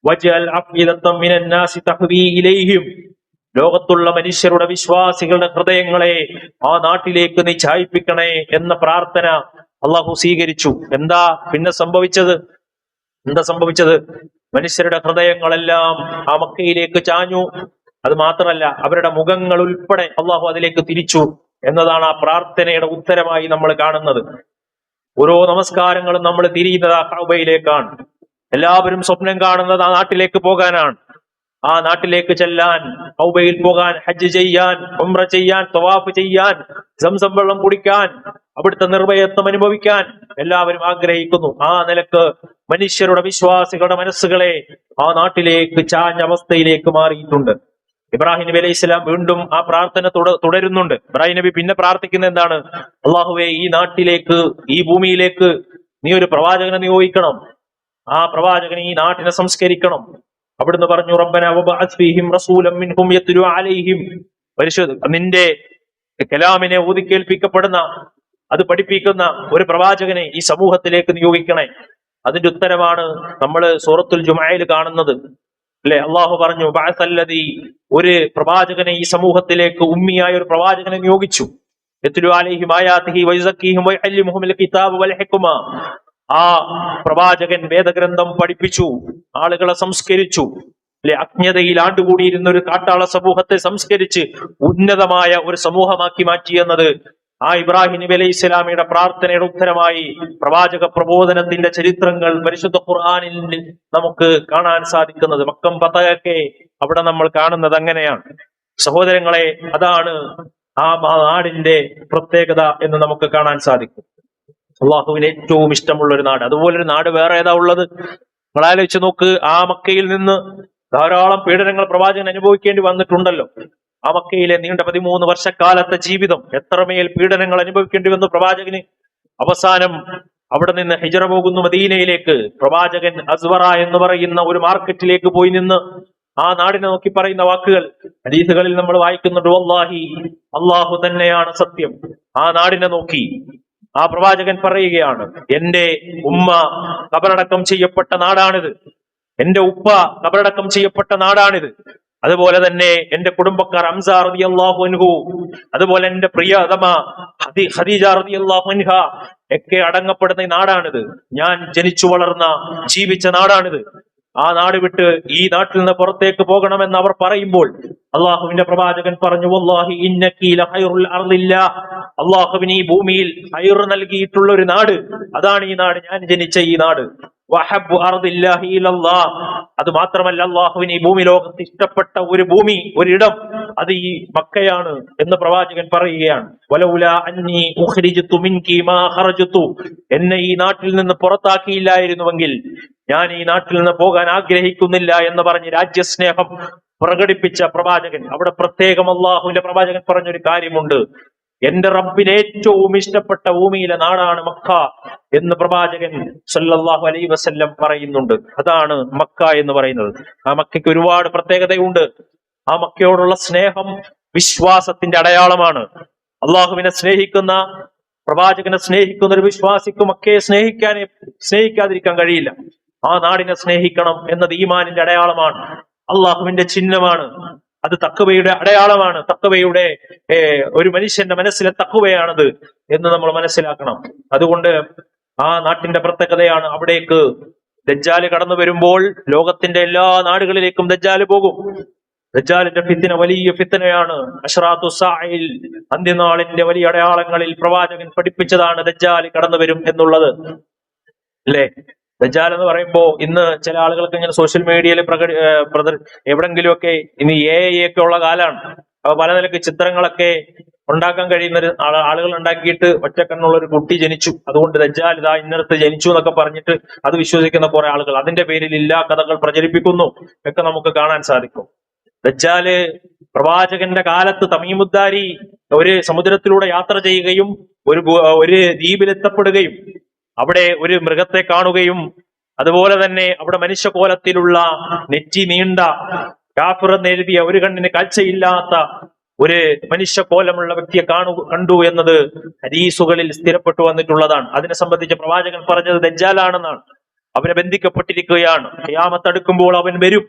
വജ്അൽ അഫ്ഇദത്തം മിനൻ നാസി തഹ്വീ ഇലൈഹിം, ലോകത്തുള്ള മനുഷ്യരുടെ വിശ്വാസികളുടെ ഹൃദയങ്ങളെ ആ നാട്ടിലേക്ക് നീ ചായിപ്പിക്കണേ എന്ന പ്രാർത്ഥന അള്ളാഹു സ്വീകരിച്ചു. എന്താ പിന്നെ സംഭവിച്ചത്? മനുഷ്യരുടെ ഹൃദയങ്ങളെല്ലാം ആ മക്കയിലേക്ക് ചാഞ്ഞു. അത് മാത്രമല്ല, അവരുടെ മുഖങ്ങൾ ഉൾപ്പെടെ അള്ളാഹു അതിലേക്ക് തിരിച്ചു എന്നതാണ് ആ പ്രാർത്ഥനയുടെ ഉത്തരമായി നമ്മൾ കാണുന്നത്. ഓരോ നമസ്കാരങ്ങളും നമ്മൾ തിരിയുന്നത് ആ കഅബയിലേക്കാണ്. എല്ലാവരും സ്വപ്നം കാണുന്നത് ആ നാട്ടിലേക്ക് പോകാനാണ്, ആ നാട്ടിലേക്ക് ചെല്ലാൻ, കഅബയിൽ പോകാൻ, ഹജ്ജ് ചെയ്യാൻ, ഉംറ ചെയ്യാൻ, തവാഫ് ചെയ്യാൻ, സംസം വെള്ളം കുടിക്കാൻ, അവിടുത്തെ നിർഭയത്വം അനുഭവിക്കാൻ എല്ലാവരും ആഗ്രഹിക്കുന്നു. ആ നിലക്ക് മനുഷ്യരുടെ, വിശ്വാസികളുടെ മനസ്സുകളെ ആ നാട്ടിലേക്ക് ചാഞ്ഞ അവസ്ഥയിലേക്ക് മാറിയിട്ടുണ്ട്. ഇബ്രാഹിം നബി അലൈഹി സ്വലാം വീണ്ടും ആ പ്രാർത്ഥന തുടരുന്നുണ്ട്. ഇബ്രാഹിം നബി പിന്നെ പ്രാർത്ഥിക്കുന്നത് എന്താണ്? അള്ളാഹുവെ, ഈ നാട്ടിലേക്ക്, ഈ ഭൂമിയിലേക്ക് നീ ഒരു പ്രവാചകനെ നിയോഗിക്കണം, ആ പ്രവാചകനെ ഈ നാട്ടിനെ സംസ്കരിക്കണം. അവിടുന്ന് പറഞ്ഞു, റബ്ബനാ വബഅസ് ഫീഹിം റസൂലൻ മിൻഹും യത്ലു അലൈഹിം, നിന്റെ കലാമിനെ ഊതിക്കേൽപ്പിക്കപ്പെടുന്ന, അത് പഠിപ്പിക്കുന്ന ഒരു പ്രവാചകനെ ഈ സമൂഹത്തിലേക്ക് നിയോഗിക്കണേ. അതിന്റെ ഉത്തരമാണ് നമ്മൾ സൂറത്തുൽ ജുമുഅയിൽ കാണുന്നത്. അല്ലെ, അള്ളാഹു പറഞ്ഞു, ബഅസല്ലദീ, ഒരു പ്രവാചകനെ ഈ സമൂഹത്തിലേക്ക്, ഉമ്മിയായ ഒരു പ്രവാചകനെ നിയോഗിച്ചു. യത്ലു അലൈഹിം ആയാതിഹി വയുസക്കീഹിം വയഅല്ലിമുഹുൽ കിതാബ വൽ ഹിക്മ. ആ പ്രവാചകൻ വേദഗ്രന്ഥം പഠിപ്പിച്ചു, ആളുകളെ സംസ്കരിച്ചു. അല്ലെ, അജ്ഞതയിൽ ആണ്ടുകൂടിയിരുന്ന ഒരു കാട്ടാള സമൂഹത്തെ സംസ്കരിച്ച് ഉന്നതമായ ഒരു സമൂഹമാക്കി മാറ്റി എന്നത് ആ ഇബ്രാഹിം നബി അലൈഹി സ്വലാമിയുടെ പ്രാർത്ഥനയുടെ ഉത്തരമായി പ്രവാചക പ്രബോധനത്തിന്റെ ചരിത്രങ്ങൾ പരിശുദ്ധ ഖുർആനിൽ നമുക്ക് കാണാൻ സാധിക്കുന്നത്. മക്കം ഫതഹൊക്കെ അവിടെ നമ്മൾ കാണുന്നത് അങ്ങനെയാണ്. സഹോദരങ്ങളെ, അതാണ് ആ നാടിന്റെ പ്രത്യേകത എന്ന് നമുക്ക് കാണാൻ സാധിക്കും. അള്ളാഹുവിന് ഏറ്റവും ഇഷ്ടമുള്ള ഒരു നാട്. അതുപോലൊരു നാട് വേറെ ഏതാ ഉള്ളത്? നിങ്ങൾ ആലോചിച്ച് നോക്ക്. ആ മക്കയിൽ നിന്ന് ധാരാളം പീഡനങ്ങൾ പ്രവാചകൻ അനുഭവിക്കേണ്ടി വന്നിട്ടുണ്ടല്ലോ. ആ മക്കയിലെ നീണ്ട 13 വർഷക്കാലത്തെ ജീവിതം, എത്രമേൽ പീഡനങ്ങൾ അനുഭവിക്കേണ്ടി വന്നു പ്രവാചകന്. അവസാനം അവിടെ നിന്ന് ഹിജറ പോകുന്നു മദീനയിലേക്ക്. പ്രവാചകൻ അസ്വറ എന്ന് പറയുന്ന ഒരു മാർക്കറ്റിലേക്ക് പോയി നിന്ന് ആ നാടിനെ നോക്കി പറയുന്ന വാക്കുകൾ ഹദീസുകളിൽ നമ്മൾ വായിക്കുന്നുണ്ട്. വല്ലാഹി, അള്ളാഹു തന്നെയാണ് സത്യം. ആ നാടിനെ നോക്കി ആ പ്രവാചകൻ പറയുകയാണ്, എന്റെ ഉമ്മ കബറടക്കം ചെയ്യപ്പെട്ട നാടാണിത്, എന്റെ ഉപ്പ കബറടക്കം ചെയ്യപ്പെട്ട നാടാണിത്. അതുപോലെ തന്നെ എന്റെ കുടുംബക്കാർ ഹംസ റളിയല്ലാഹു അൻഹു, അതുപോലെ എന്റെ പ്രിയതമ ഖദീജ റളിയല്ലാഹു അൻഹ ഒക്കെ അടങ്ങപ്പെടുന്ന ഈ നാടാണിത്. ഞാൻ ജനിച്ചു വളർന്ന, ജീവിച്ച നാടാണിത്. ആ നാട് വിട്ട് ഈ നാട്ടിൽ നിന്ന് പുറത്തേക്ക് പോകണമെന്ന് അവർ പറയുമ്പോൾ അള്ളാഹുവിന്റെ പ്രവാചകൻ പറഞ്ഞു, വല്ലാഹി ഇന്നകി ലഖൈറുൽ അർളില്ലാഹ്, അള്ളാഹുവിന് ഈ ഭൂമിയിൽ ഹൈർ നൽകിയിട്ടുള്ള ഒരു നാട്, അതാണ് ഈ നാട്, ഞാൻ ജനിച്ച ഈ നാട്. വഹബ്ബു അർദില്ലാഹി ഇലല്ലാഹ്, അത് മാത്രമല്ല അള്ളാഹുവിന് ഈ ഭൂമി ലോകത്ത് ഇഷ്ടപ്പെട്ട ഒരു ഭൂമി, ഒരിടം, അത് ഈ മക്കയാണ് എന്ന് പ്രവാചകൻ പറയുകയാണ്. വലൗലാ അന്നി ഉഖ്രിജ്തു മിൻകി മാ ഖറജ്തു, എന്നെ ഈ നാട്ടിൽ നിന്ന് പുറത്താക്കിയില്ലായിരുന്നുവെങ്കിൽ ഞാൻ ഈ നാട്ടിൽ നിന്ന് പോകാൻ ആഗ്രഹിക്കുന്നില്ല എന്ന് പറഞ്ഞ് രാജ്യസ്നേഹം പ്രകടിപ്പിച്ച പ്രവാചകൻ. അവിടെ പ്രത്യേകം അള്ളാഹുവിന്റെ പ്രവാചകൻ പറഞ്ഞൊരു കാര്യമുണ്ട്, എന്റെ റബ്ബിന് ഏറ്റവും ഇഷ്ടപ്പെട്ട ഭൂമിയിലെ നാടാണ് മക്ക എന്ന് പ്രവാചകൻ സല്ലല്ലാഹു അലൈഹി വസല്ലം പറയുന്നുണ്ട്. അതാണ് മക്ക എന്ന് പറയുന്നത്. ആ മക്കയ്ക്ക് ഒരുപാട് പ്രത്യേകതയുണ്ട്. ആ മക്കയോടുള്ള സ്നേഹം വിശ്വാസത്തിന്റെ അടയാളമാണ്. അള്ളാഹുവിനെ സ്നേഹിക്കുന്ന, പ്രവാചകനെ സ്നേഹിക്കുന്ന ഒരു വിശ്വാസിക്ക് മക്കയെ സ്നേഹിക്കാതിരിക്കാൻ കഴിയില്ല. ആ നാടിനെ സ്നേഹിക്കണം എന്നത് ഈമാനിന്റെ അടയാളമാണ്, അള്ളാഹുവിന്റെ ചിഹ്നമാണ്, അത് തഖ്വയുടെ അടയാളമാണ്. തഖ്വയുടെ ഒരു മനുഷ്യന്റെ മനസ്സിലെ തഖ്വയാണത് എന്ന് നമ്മൾ മനസ്സിലാക്കണം. അതുകൊണ്ട് ആ നാട്ടിന്റെ പ്രത്യേകതയാണ്, അവിടേക്ക് ദജ്ജാല് കടന്നു വരുമ്പോൾ ലോകത്തിന്റെ എല്ലാ നാടുകളിലേക്കും ദജ്ജാല് പോകും. ദജ്ജാലിന്റെ ഫിത്ന വലിയ ഫിത്നയാണ്. അശ്റാത്തു സാഇൽ, അന്ത്യനാളിന്റെ വലിയ അടയാളങ്ങളിൽ പ്രവാചകൻ പഠിപ്പിച്ചതാണ് ദജ്ജാല് കടന്നു വരും എന്നുള്ളത്. അല്ലേ, ദജ്ജാൽ എന്ന് പറയുമ്പോ ഇന്ന് ചില ആളുകൾക്ക് ഇങ്ങനെ സോഷ്യൽ മീഡിയയിൽ എവിടെങ്കിലുമൊക്കെ ഇനി AI ഒക്കെ ഉള്ള കാലാണ്. അപ്പൊ പല നിലക്ക് ചിത്രങ്ങളൊക്കെ ഉണ്ടാക്കാൻ കഴിയുന്ന ആളുകൾ ഉണ്ടാക്കിയിട്ട് ഒറ്റക്കണ്ണുള്ള ഒരു കുട്ടി ജനിച്ചു, അതുകൊണ്ട് ദജ്ജാൽ ഇതാ ഇന്നടത്ത് ജനിച്ചു എന്നൊക്കെ പറഞ്ഞിട്ട് അത് വിശ്വസിക്കുന്ന കുറെ ആളുകൾ, അതിന്റെ പേരിൽ ഇല്ലാ കഥകൾ പ്രചരിപ്പിക്കുന്നു ഒക്കെ നമുക്ക് കാണാൻ സാധിക്കും. ദജ്ജാല് പ്രവാചകന്റെ കാലത്ത് തമീമുദ്ദാരി ഒരു സമുദ്രത്തിലൂടെ യാത്ര ചെയ്യുകയും ഒരു ദ്വീപിലെത്തപ്പെടുകയും അവിടെ ഒരു മൃഗത്തെ കാണുകയും അതുപോലെ തന്നെ അവിടെ മനുഷ്യകോലത്തിലുള്ള നെറ്റി നീണ്ട കാഫിർ എന്നെഴുതിയ ഒരു കണ്ണിന് കാഴ്ചയില്ലാത്ത ഒരു മനുഷ്യകോലമുള്ള വ്യക്തിയെ കണ്ടു എന്നത് ഹദീസുകളിൽ സ്ഥിരപ്പെട്ടു വന്നിട്ടുള്ളതാണ്. അതിനെ സംബന്ധിച്ച് പ്രവാചകൻ പറഞ്ഞത് ദജ്ജാലാണെന്നാണ്. അവനെ ബന്ധിക്കപ്പെട്ടിരിക്കുകയാണ്, ഖിയാമത്ത് അടുക്കുമ്പോൾ അവൻ വരും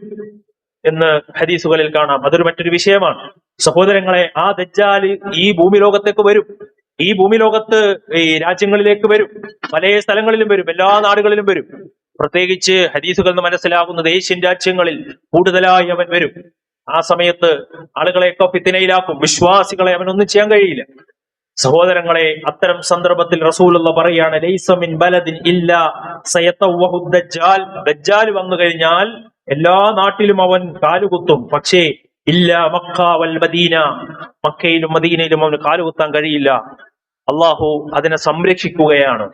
എന്ന് ഹദീസുകളിൽ കാണാം. അതൊരു മറ്റൊരു വിഷയമാണ്. സഹോദരങ്ങളെ, ആ ദജ്ജാല് ഈ ഭൂമി ലോകത്തേക്ക് വരും. ഈ ഭൂമി ലോകത്ത് ഈ രാജ്യങ്ങളിലേക്ക് വരും, പല സ്ഥലങ്ങളിലും വരും, എല്ലാ നാടുകളിലും വരും. പ്രത്യേകിച്ച് ഹദീസുകളിൽ നിന്ന് മനസ്സിലാകുന്നത് ഏഷ്യൻ രാജ്യങ്ങളിൽ കൂടുതലായി അവൻ വരും. ആ സമയത്ത് ആളുകളെയൊക്കെ ഫിത്നയിലാക്കും. വിശ്വാസികളെ അവനൊന്നും ചെയ്യാൻ കഴിയില്ല. സഹോദരങ്ങളെ, അത്തരം സന്ദർഭത്തിൽ റസൂലുള്ള പറയാണ്, ലൈസ മിൻ ബലദിൻ ഇല്ലാ സയതവഹു ദജ്ജാൽ. ദജ്ജാൽ വന്നു കഴിഞ്ഞാൽ എല്ലാ നാട്ടിലും അവൻ കാലുകുത്തും. പക്ഷേ ഇല്ല മക്ക വൽ മദീന, മക്കയിലും മദീനയിലും അവന് കാലുകുത്താൻ കഴിയില്ല. അള്ളാഹു അതിനെ സംരക്ഷിക്കുകയാണ്.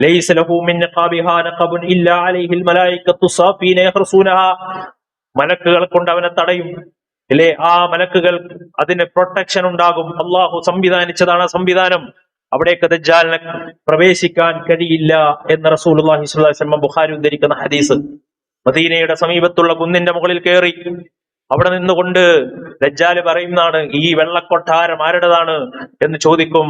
ലൈസ ലഹു മിൻ നഖാബിഹാ നഖബുൻ ഇല്ലാ അലൈഹിൽ മലായികത്തു സാഫീന യഖ്റസൂനഹാ. മലക്കുകൾ കൊണ്ട് അവനെ തടയും അല്ലേ? ആ മലക്കുകൾ അതിന് പ്രൊട്ടക്ഷൻ ഉണ്ടാകും. അള്ളാഹു സംവിധാനിച്ചതാണ് ആ സംവിധാനം. അവിടേക്ക് ദജ്ജാലിനെ പ്രവേശിക്കാൻ കഴിയില്ല എന്ന് റസൂലുള്ളാഹി സ്വല്ലല്ലാഹു അലൈഹി വസല്ലം ബുഖാരി ഉദ്ധരിക്കുന്ന ഹദീസ്. മദീനയുടെ സമീപത്തുള്ള കുന്നിന്റെ മുകളിൽ കയറി അവിടെ നിന്നുകൊണ്ട് ദജ്ജാല് പറയുന്നതാണ്, ഈ വെള്ളക്കൊട്ടാരം ആരുടേതാണ് എന്ന് ചോദിക്കും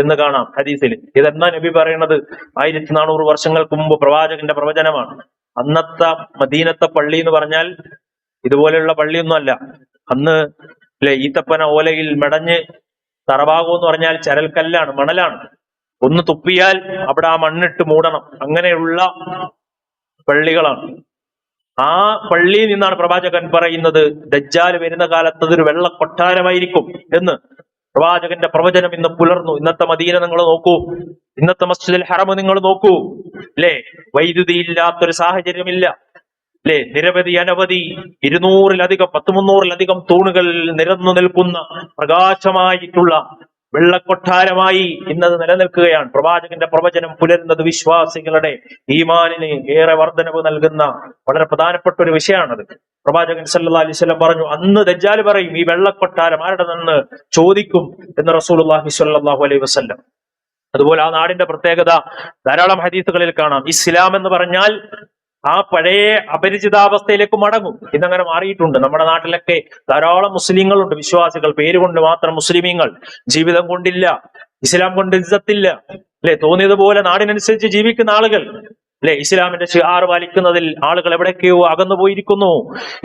എന്ന് കാണാം ഹദീസിൽ. ഇതെന്നാ നബി പറയുന്നത്? 1400 വർഷങ്ങൾക്ക് മുമ്പ് പ്രവാചകന്റെ പ്രവചനമാണ്. അന്നത്തെ മദീനത്തെ പള്ളി എന്ന് പറഞ്ഞാൽ ഇതുപോലെയുള്ള പള്ളിയൊന്നും അല്ല. അന്ന് ഈത്തപ്പന ഓലയിൽ മെടഞ്ഞ്, തറഭാഗം എന്ന് പറഞ്ഞാൽ ചരൽക്കല്ലാണ്, മണലാണ്. ഒന്ന് തുപ്പിയാൽ അവിടെ ആ മണ്ണിട്ട് മൂടണം. അങ്ങനെയുള്ള പള്ളികളാണ്. ആ പള്ളിയിൽ നിന്നാണ് പ്രവാചകൻ പറയുന്നത്, ദജ്ജാൽ വരുന്ന കാലത്ത് അതൊരു വെള്ള കൊട്ടാരമായിരിക്കും എന്ന്. പ്രവാചകന്റെ പ്രവചനം ഇന്ന് പുലർന്നു. ഇന്നത്തെ മദീന നിങ്ങൾ നോക്കൂ, ഇന്നത്തെ മസ്ജിദുൽ ഹറം നിങ്ങൾ നോക്കൂ അല്ലേ? വൈദ്യുതി ഇല്ലാത്തൊരു സാഹചര്യമില്ല അല്ലെ? നിരവധി അനവധി 200-ലധികം 300-ലധികം തൂണുകൾ നിരന്നു നിൽക്കുന്ന പ്രകാശമായിട്ടുള്ള വെള്ളക്കൊട്ടാരമായി ഇന്നത് നിലനിൽക്കുകയാണ്. പ്രവാചകന്റെ പ്രവചനം പുലരുന്നത് വിശ്വാസികളുടെ ഈമാനിന് ഏറെ വർധനവ് നൽകുന്ന വളരെ പ്രധാനപ്പെട്ട ഒരു വിഷയമാണത്. പ്രവാചകൻ സല്ലല്ലാഹു അലൈഹി വസല്ലം പറഞ്ഞു, അന്ന് ദജ്ജാൽ പറയും, ഈ വെള്ളക്കൊട്ടാരം ആരുടെ നിന്ന് ചോദിക്കും എന്ന് റസൂലുള്ളാഹി സ്വല്ലല്ലാഹു അലൈഹി വസല്ലം. അതുപോലെ ആ നാടിന്റെ പ്രത്യേകത ധാരാളം ഹദീസുകളിൽ കാണാം. ഇസ്ലാം എന്ന് പറഞ്ഞാൽ ആ പഴയ അപരിചിതാവസ്ഥയിലേക്ക് മടങ്ങും. ഇന്നങ്ങനെ മാറിയിട്ടുണ്ട്. നമ്മുടെ നാട്ടിലൊക്കെ ധാരാളം മുസ്ലിങ്ങളുണ്ട്, വിശ്വാസികൾ, പേരുകൊണ്ട് മാത്രം മുസ്ലിമീങ്ങൾ, ജീവിതം കൊണ്ടില്ല, ഇസ്ലാം കൊണ്ട് ഇസ്സത്തില്ല അല്ലെ? തോന്നിയതുപോലെ നാടിനനുസരിച്ച് ജീവിക്കുന്ന ആളുകൾ അല്ലെ? ഇസ്ലാമിന്റെ ശിആർ പാലിക്കുന്നതിൽ ആളുകൾ എവിടേക്കോ അകന്നു പോയിരിക്കുന്നു.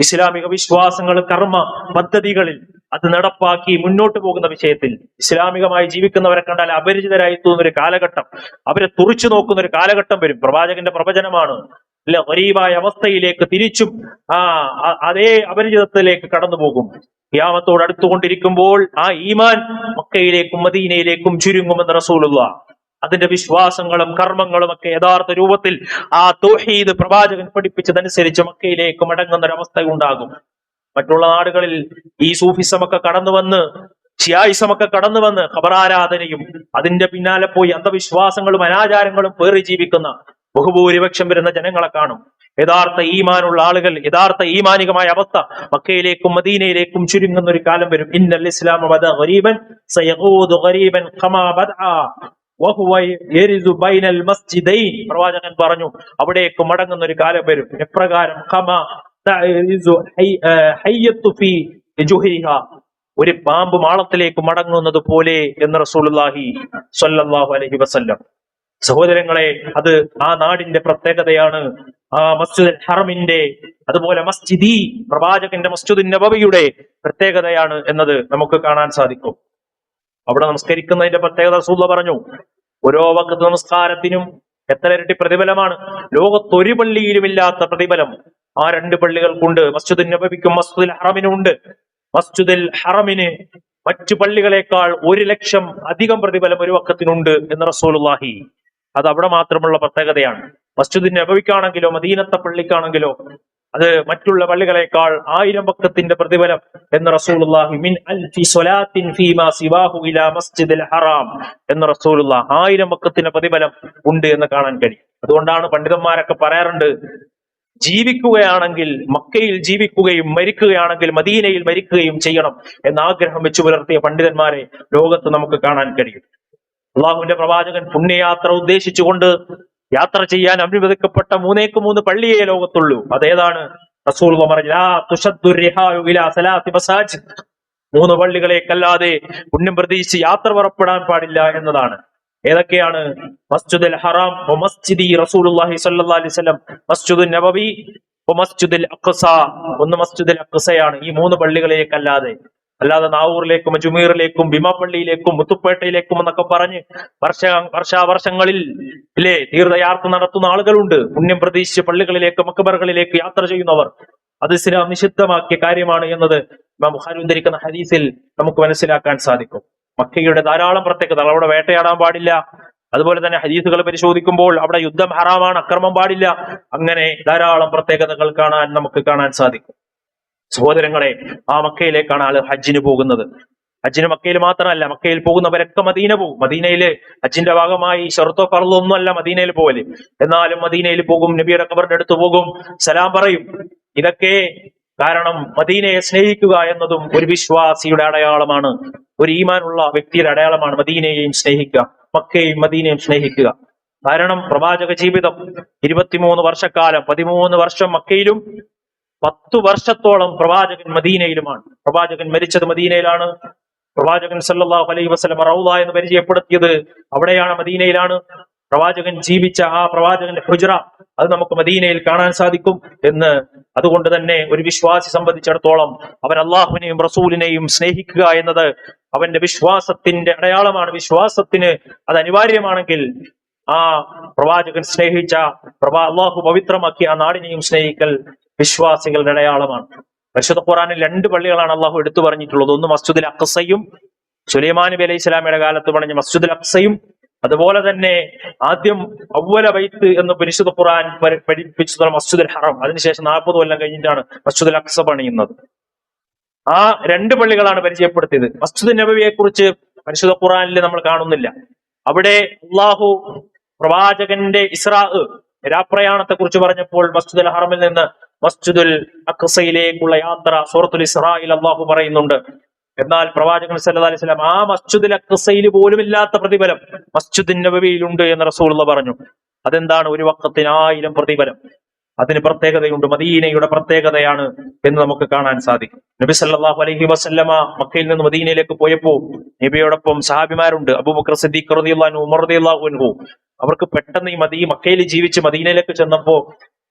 ഇസ്ലാമിക വിശ്വാസങ്ങൾ, കർമ്മ പദ്ധതികളിൽ അത് നടപ്പാക്കി മുന്നോട്ട് പോകുന്ന വിഷയത്തിൽ ഇസ്ലാമികമായി ജീവിക്കുന്നവരെ കണ്ടാൽ അപരിചിതരായി തോന്നുന്ന ഒരു കാലഘട്ടം, അവരെ തുറിച്ചു നോക്കുന്ന ഒരു കാലഘട്ടം വരും. പ്രവാചകന്റെ പ്രവചനമാണ് അല്ലെ? ഗരീബായ അവസ്ഥയിലേക്ക് തിരിച്ചും അതേ അപരിചിതത്തിലേക്ക് കടന്നു പോകും. ഖിയാമത്തോട് അടുത്തുകൊണ്ടിരിക്കുമ്പോൾ ആ ഈമാൻ മക്കയിലേക്കും മദീനയിലേക്കും ചുരുങ്ങുമെന്ന് റസൂലുള്ളാഹ്. അതിന്റെ വിശ്വാസങ്ങളും കർമ്മങ്ങളും ഒക്കെ യഥാർത്ഥ രൂപത്തിൽ ആ തൗഹീദ് പ്രവാചകൻ പഠിപ്പിച്ചതനുസരിച്ച് മക്കയിലേക്ക് മടങ്ങുന്ന ഒരു അവസ്ഥ ഉണ്ടാകും. മറ്റുള്ള നാടുകളിൽ ഈ സൂഫിസമൊക്കെ കടന്നു വന്ന്, ഷിയായിസമൊക്കെ കടന്നു വന്ന് ഖബറാരാധനയും അതിന്റെ പിന്നാലെ പോയി അന്ധവിശ്വാസങ്ങളും അനാചാരങ്ങളും പേറി ജീവിക്കുന്ന ബഹുഭൂരിപക്ഷം വരുന്ന ജനങ്ങളെ കാണും. യഥാർത്ഥ ഈമാനുള്ള ആളുകൾ, യഥാർത്ഥ ഈമാനികമായ അവസ്ഥ മക്കയിലേക്കും മദീനയിലേക്കും ചുരുങ്ങുന്ന ഒരു കാലം വരും. ഇന്നൽ ഇസ്ലാമ ബദഅ ഗരീബൻ സയഊദു ഗരീബൻ കമാ ബദഅ വഹുവ യരിസു ബൈനൽ മസ്ജിദൈൻ. പ്രവാചകൻ പറഞ്ഞു, അവിടേക്ക് മടങ്ങുന്ന ഒരു കാലം വരും. എപ്രകാരം? കമാ തഅരിസു ഹയ്യത്തു ഫീ ജുഹരിഹ, ഒരു പാമ്പ് മാളത്തിലേക്ക് മടങ്ങുന്നത് പോലെ എന്ന് റസൂലുള്ളാഹി സ്വല്ലല്ലാഹു അലൈഹി വസല്ലം. സഹോദരങ്ങളെ, അത് ആ നാടിന്റെ പ്രത്യേകതയാണ്. ആ മസ്ജിദുൽ ഹറമിന്റെ, അതുപോലെ മസ്ജിദി, പ്രവാചകന്റെ മസ്ജിദുൻ നബവിയുടെ പ്രത്യേകതയാണ് എന്നത് നമുക്ക് കാണാൻ സാധിക്കും. അവിടെ നമസ്കരിക്കുന്നതിന്റെ പ്രത്യേകത റസൂലുള്ളാഹി പറഞ്ഞു, ഓരോ വഖ്ത് നമസ്കാരത്തിനും എത്ര ഇരട്ടി പ്രതിഫലമാണ്. ലോകത്തൊരു പള്ളിയിലും ഇല്ലാത്ത പ്രതിഫലം ആ 2 പള്ളികൾക്കുണ്ട്. മസ്ജിദുൻ നബവിക്കും മസ്ജിദുൽ ഹറമിനും ഉണ്ട്. മസ്ജിദുൽ ഹറമിന് മറ്റു പള്ളികളെക്കാൾ 1,00,000 അധികം പ്രതിഫലം ഒരു വഖത്തിനുണ്ട് എന്ന് റസൂലുള്ളാഹി. അത് അവിടെ മാത്രമുള്ള പ്രത്യേകതയാണ്. മസ്ജിദുൻ നബവിക്കാണെങ്കിലോ മദീനത്തെ പള്ളിക്കാണെങ്കിലോ അത് മറ്റുള്ള പള്ളികളെക്കാൾ 1000 വഖത്തിന്റെ പ്രതിഫലം എന്ന് റസൂലുള്ളാഹി. മിൻ അൽഫി സ്വലാത്തിൻ ഫീമാ സിവാഹു ഇലാ മസ്ജിദിൽ ഹറാം എന്ന് റസൂലുള്ളാഹി. 1000 വഖത്തിന്റെ പ്രതിഫലം ഉണ്ട് എന്ന് കാണാൻ കഴിയും. അതുകൊണ്ടാണ് പണ്ഡിതന്മാരൊക്കെ പറയാറുണ്ട്, ജീവിക്കുകയാണെങ്കിൽ മക്കയിൽ ജീവിക്കുകയും മരിക്കുകയാണെങ്കിൽ മദീനയിൽ മരിക്കുകയും ചെയ്യണം എന്ന ആഗ്രഹം വെച്ച് പുലർത്തിയ പണ്ഡിതന്മാരെ ലോകത്ത് നമുക്ക് കാണാൻ കഴിയും. അള്ളാഹുവിന്റെ പ്രവാചകൻ പുണ്യയാത്ര ഉദ്ദേശിച്ചുകൊണ്ട് യാത്ര ചെയ്യാൻ അനുവദിക്കപ്പെട്ട 3 പള്ളിയേ ലോകത്തുള്ളൂ. അതേതാണ്? റസൂലുള്ളാഹി പറഞ്ഞു, ലാ തുശദ്ദു റിഹാഉ ഇലാ സലാത്തി മസാജിദ്. 3 പള്ളികളേക്കല്ലാതെ പുണ്യം പ്രതീക്ഷിച്ച് യാത്ര പുറപ്പെടാൻ പാടില്ല എന്നതാണ്. ഏതൊക്കെയാണ്? മസ്ജിദുൽ ഹറാം വ മസ്ജിദി റസൂലുള്ളാഹി സ്വല്ലല്ലാഹി അലൈഹി വസല്ലം, മസ്ജിദുൻ നബവി വ മസ്ജിദുൽ അഖ്സ. ഒന്ന് മസ്ജിദുൽ അഖ്സയാണ്. ഈ 3 പള്ളികളേക്കല്ലാതെ അല്ലാതെ നാവൂറിലേക്കും അജ്മീറിലേക്കും ഭീമാപ്പള്ളിയിലേക്കും മുത്തുപ്പേട്ടയിലേക്കും എന്നൊക്കെ പറഞ്ഞ് വർഷാവർഷങ്ങളിൽ തീർത്ഥയാത്ര നടത്തുന്ന ആളുകളുണ്ട്. പുണ്യം പ്രതീക്ഷിച്ച് പള്ളികളിലേക്ക് മക്ബറുകളിലേക്ക് യാത്ര ചെയ്യുന്നവർ. അത് ഇസ്ലാം നിഷിദ്ധമാക്കിയ കാര്യമാണ് എന്നത് ഇമാം ബുഖാരി ഉദ്ധരിക്കുന്ന ഹദീസിൽ നമുക്ക് മനസ്സിലാക്കാൻ സാധിക്കും. മക്കയുടെ ധാരാളം പ്രത്യേകത, അവിടെ വേട്ടയാടാൻ പാടില്ല. അതുപോലെ തന്നെ ഹദീസുകൾ പരിശോധിക്കുമ്പോൾ അവിടെ യുദ്ധം ഹറാമാണ്, അക്രമം പാടില്ല. അങ്ങനെ ധാരാളം പ്രത്യേകതകൾ നമുക്ക് കാണാൻ സാധിക്കും. സഹോദരങ്ങളെ, ആ മക്കയിലേക്കാണ് ആള് ഹജ്ജിന് പോകുന്നത്. ഹജ്ജിന് മക്കയിൽ മാത്രമല്ല, മക്കയിൽ പോകുന്നവരൊക്കെ മദീന പോകും. മദീനയില് ഹജ്ജിന്റെ ഭാഗമായി ഷർത്തോ ഫർളോ ഒന്നും അല്ല മദീനയിൽ പോകല്. എന്നാലും മദീനയിൽ പോകും, നബിയുടെ ഖബറിന്റെ അടുത്ത് പോകും, സലാം പറയും. ഇതൊക്കെ കാരണം മദീനയെ സ്നേഹിക്കുക എന്നതും ഒരു വിശ്വാസിയുടെ അടയാളമാണ്, ഒരു ഈമാനുള്ള വ്യക്തിയുടെ അടയാളമാണ്. മദീനയെയും സ്നേഹിക്കുക, മക്കയെയും മദീനയും സ്നേഹിക്കുക. കാരണം പ്രവാചക ജീവിതം 23 വർഷക്കാലം, 13 വർഷം മക്കയിലും 10 വർഷത്തോളം പ്രവാചകൻ മദീനയിലുമാണ്. പ്രവാചകൻ മരിച്ചത് മദീനയിലാണ്. പ്രവാചകൻ സല്ലല്ലാഹു അലൈഹി വസല്ലം റൗള എന്ന് പരിചയപ്പെടുത്തിയത് അവിടെയാണ്, മദീനയിലാണ്. പ്രവാചകൻ ജീവിച്ച ആ പ്രവാചകന്റെ ഹുജ്റ അത് നമുക്ക് മദീനയിൽ കാണാൻ സാധിക്കും എന്ന്. അതുകൊണ്ട് തന്നെ ഒരു വിശ്വാസി സംബന്ധിച്ചിടത്തോളം അവൻ അള്ളാഹുവിനെയും റസൂലിനെയും സ്നേഹിക്കുക എന്നത് അവന്റെ വിശ്വാസത്തിന്റെ അടയാളമാണ്. വിശ്വാസത്തിന് അത് അനിവാര്യമാണെങ്കിൽ ആ പ്രവാചകൻ സ്നേഹിച്ച അള്ളാഹു പവിത്രമാക്കിയ ആ നാടിനെയും സ്നേഹിക്കൽ വിശ്വാസികളുടെ അടയാളമാണ്. പരിശുദ്ധ ഖുർആനിൽ 2 പള്ളികളാണ് അള്ളാഹു എടുത്തു പറഞ്ഞിട്ടുള്ളത്. ഒന്ന് മസ്ജിദുൽ അഖ്സയും, സുലൈമാൻ നബി അലൈഹി സ്വലാമയുടെ കാലത്ത് പണിഞ്ഞ മസ്ജിദുൽ അഖ്സയും, അതുപോലെ തന്നെ ആദ്യം അവ്വല ബൈത്ത് എന്ന് പരിശുദ്ധ ഖുർആൻ പഠിപ്പിച്ചത് മസ്ജിദുൽ ഹറം. അതിനുശേഷം 40 കൊല്ലം കഴിഞ്ഞിട്ടാണ് മസ്ജിദുൽ അഖ്സ പണിയുന്നത്. ആ 2 പള്ളികളാണ് പരിചയപ്പെടുത്തിയത്. മസ്ജിദ് നബവിയെ കുറിച്ച് പരിശുദ്ധ ഖുർആനിൽ നമ്മൾ കാണുന്നില്ല. അവിടെ അള്ളാഹു പ്രവാചകന്റെ ഇസ്രാ രാപ്രയാണത്തെ കുറിച്ച് പറഞ്ഞപ്പോൾ മസ്ജിദുൽ ഹറമിൽ നിന്ന് മസ്ജിദുൽ അഖ്സയിലേക്കുള്ള യാത്ര സൂറത്തുൽ ഇസ്രായിൽ അള്ളാഹു പറയുന്നുണ്ട്. എന്നാൽ പ്രവാചകൻ സല്ലല്ലാഹു അലൈഹി വസല്ലം ആ മസ്ജിദുൽ അഖ്സയിൽ പോലും ഇല്ലാത്ത പ്രതിഫലം മസ്ജിദുൻ നബവിയിലുണ്ട് എന്ന് റസൂലുള്ളാഹി പറഞ്ഞു. അതെന്താണ്? ഒരു വഖത്തിന് 1000 പ്രതിഫലം. അതിന് പ്രത്യേകതയുണ്ട്, മദീനയുടെ പ്രത്യേകതയാണ് എന്ന് നമുക്ക് കാണാൻ സാധിക്കും. നബി സല്ലല്ലാഹു അലൈഹി വസല്ലമ മക്കയിൽ നിന്ന് മദീനയിലേക്ക് പോയപ്പോൾ നബിയോടൊപ്പം സഹാബിമാരുണ്ട്. അബൂബക്കർ സിദ്ദീഖ് റളിയല്ലാഹു അൻഹു, ഉമർ റളിയല്ലാഹു അൻഹു. അവർക്ക് പെട്ടെന്ന് ഈ മക്കയിൽ ജീവിച്ച് മദീനയിലേക്ക് ചെന്നപ്പോ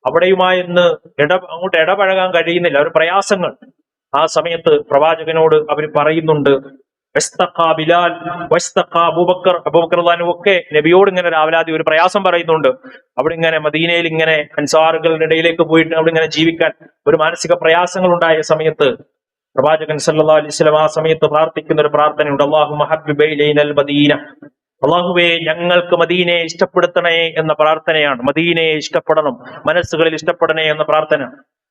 അവിടെയുമായി അങ്ങോട്ട് ഇടപഴകാൻ കഴിയുന്നില്ല, ഒരു പ്രയാസങ്ങൾ. ആ സമയത്ത് പ്രവാചകനോട് അവർ പറയുന്നുണ്ട്, ബിലാൽ അബൂബക്കർ ഒക്കെ നബിയോട് ഇങ്ങനെ രാവലാതി ഒരു പ്രയാസം പറയുന്നുണ്ട്. അവിടെ ഇങ്ങനെ മദീനയിൽ ഇങ്ങനെ അൻസാറുകളുടെ ഇടയിലേക്ക് പോയിട്ട് അവിടെ ഇങ്ങനെ ജീവിക്കാൻ ഒരു മാനസിക പ്രയാസങ്ങൾ ഉണ്ടായ സമയത്ത് പ്രവാചകൻ സല്ലല്ലാഹു അലൈഹി വസല്ലം ആ സമയത്ത് പ്രാർത്ഥിക്കുന്ന ഒരു പ്രാർത്ഥനയുണ്ട്. അല്ലാഹുമ്മ ഹബ്ബിബ് ഇലൈനൽ മദീന, അള്ളാഹുവേ ഞങ്ങൾക്ക് മദീനയെ ഇഷ്ടപ്പെടുത്തണേ എന്ന പ്രാർത്ഥനയാണ്. മദീനയെ ഇഷ്ടപ്പെടണം, മനസ്സുകളിൽ ഇഷ്ടപ്പെടണേ എന്ന പ്രാർത്ഥന.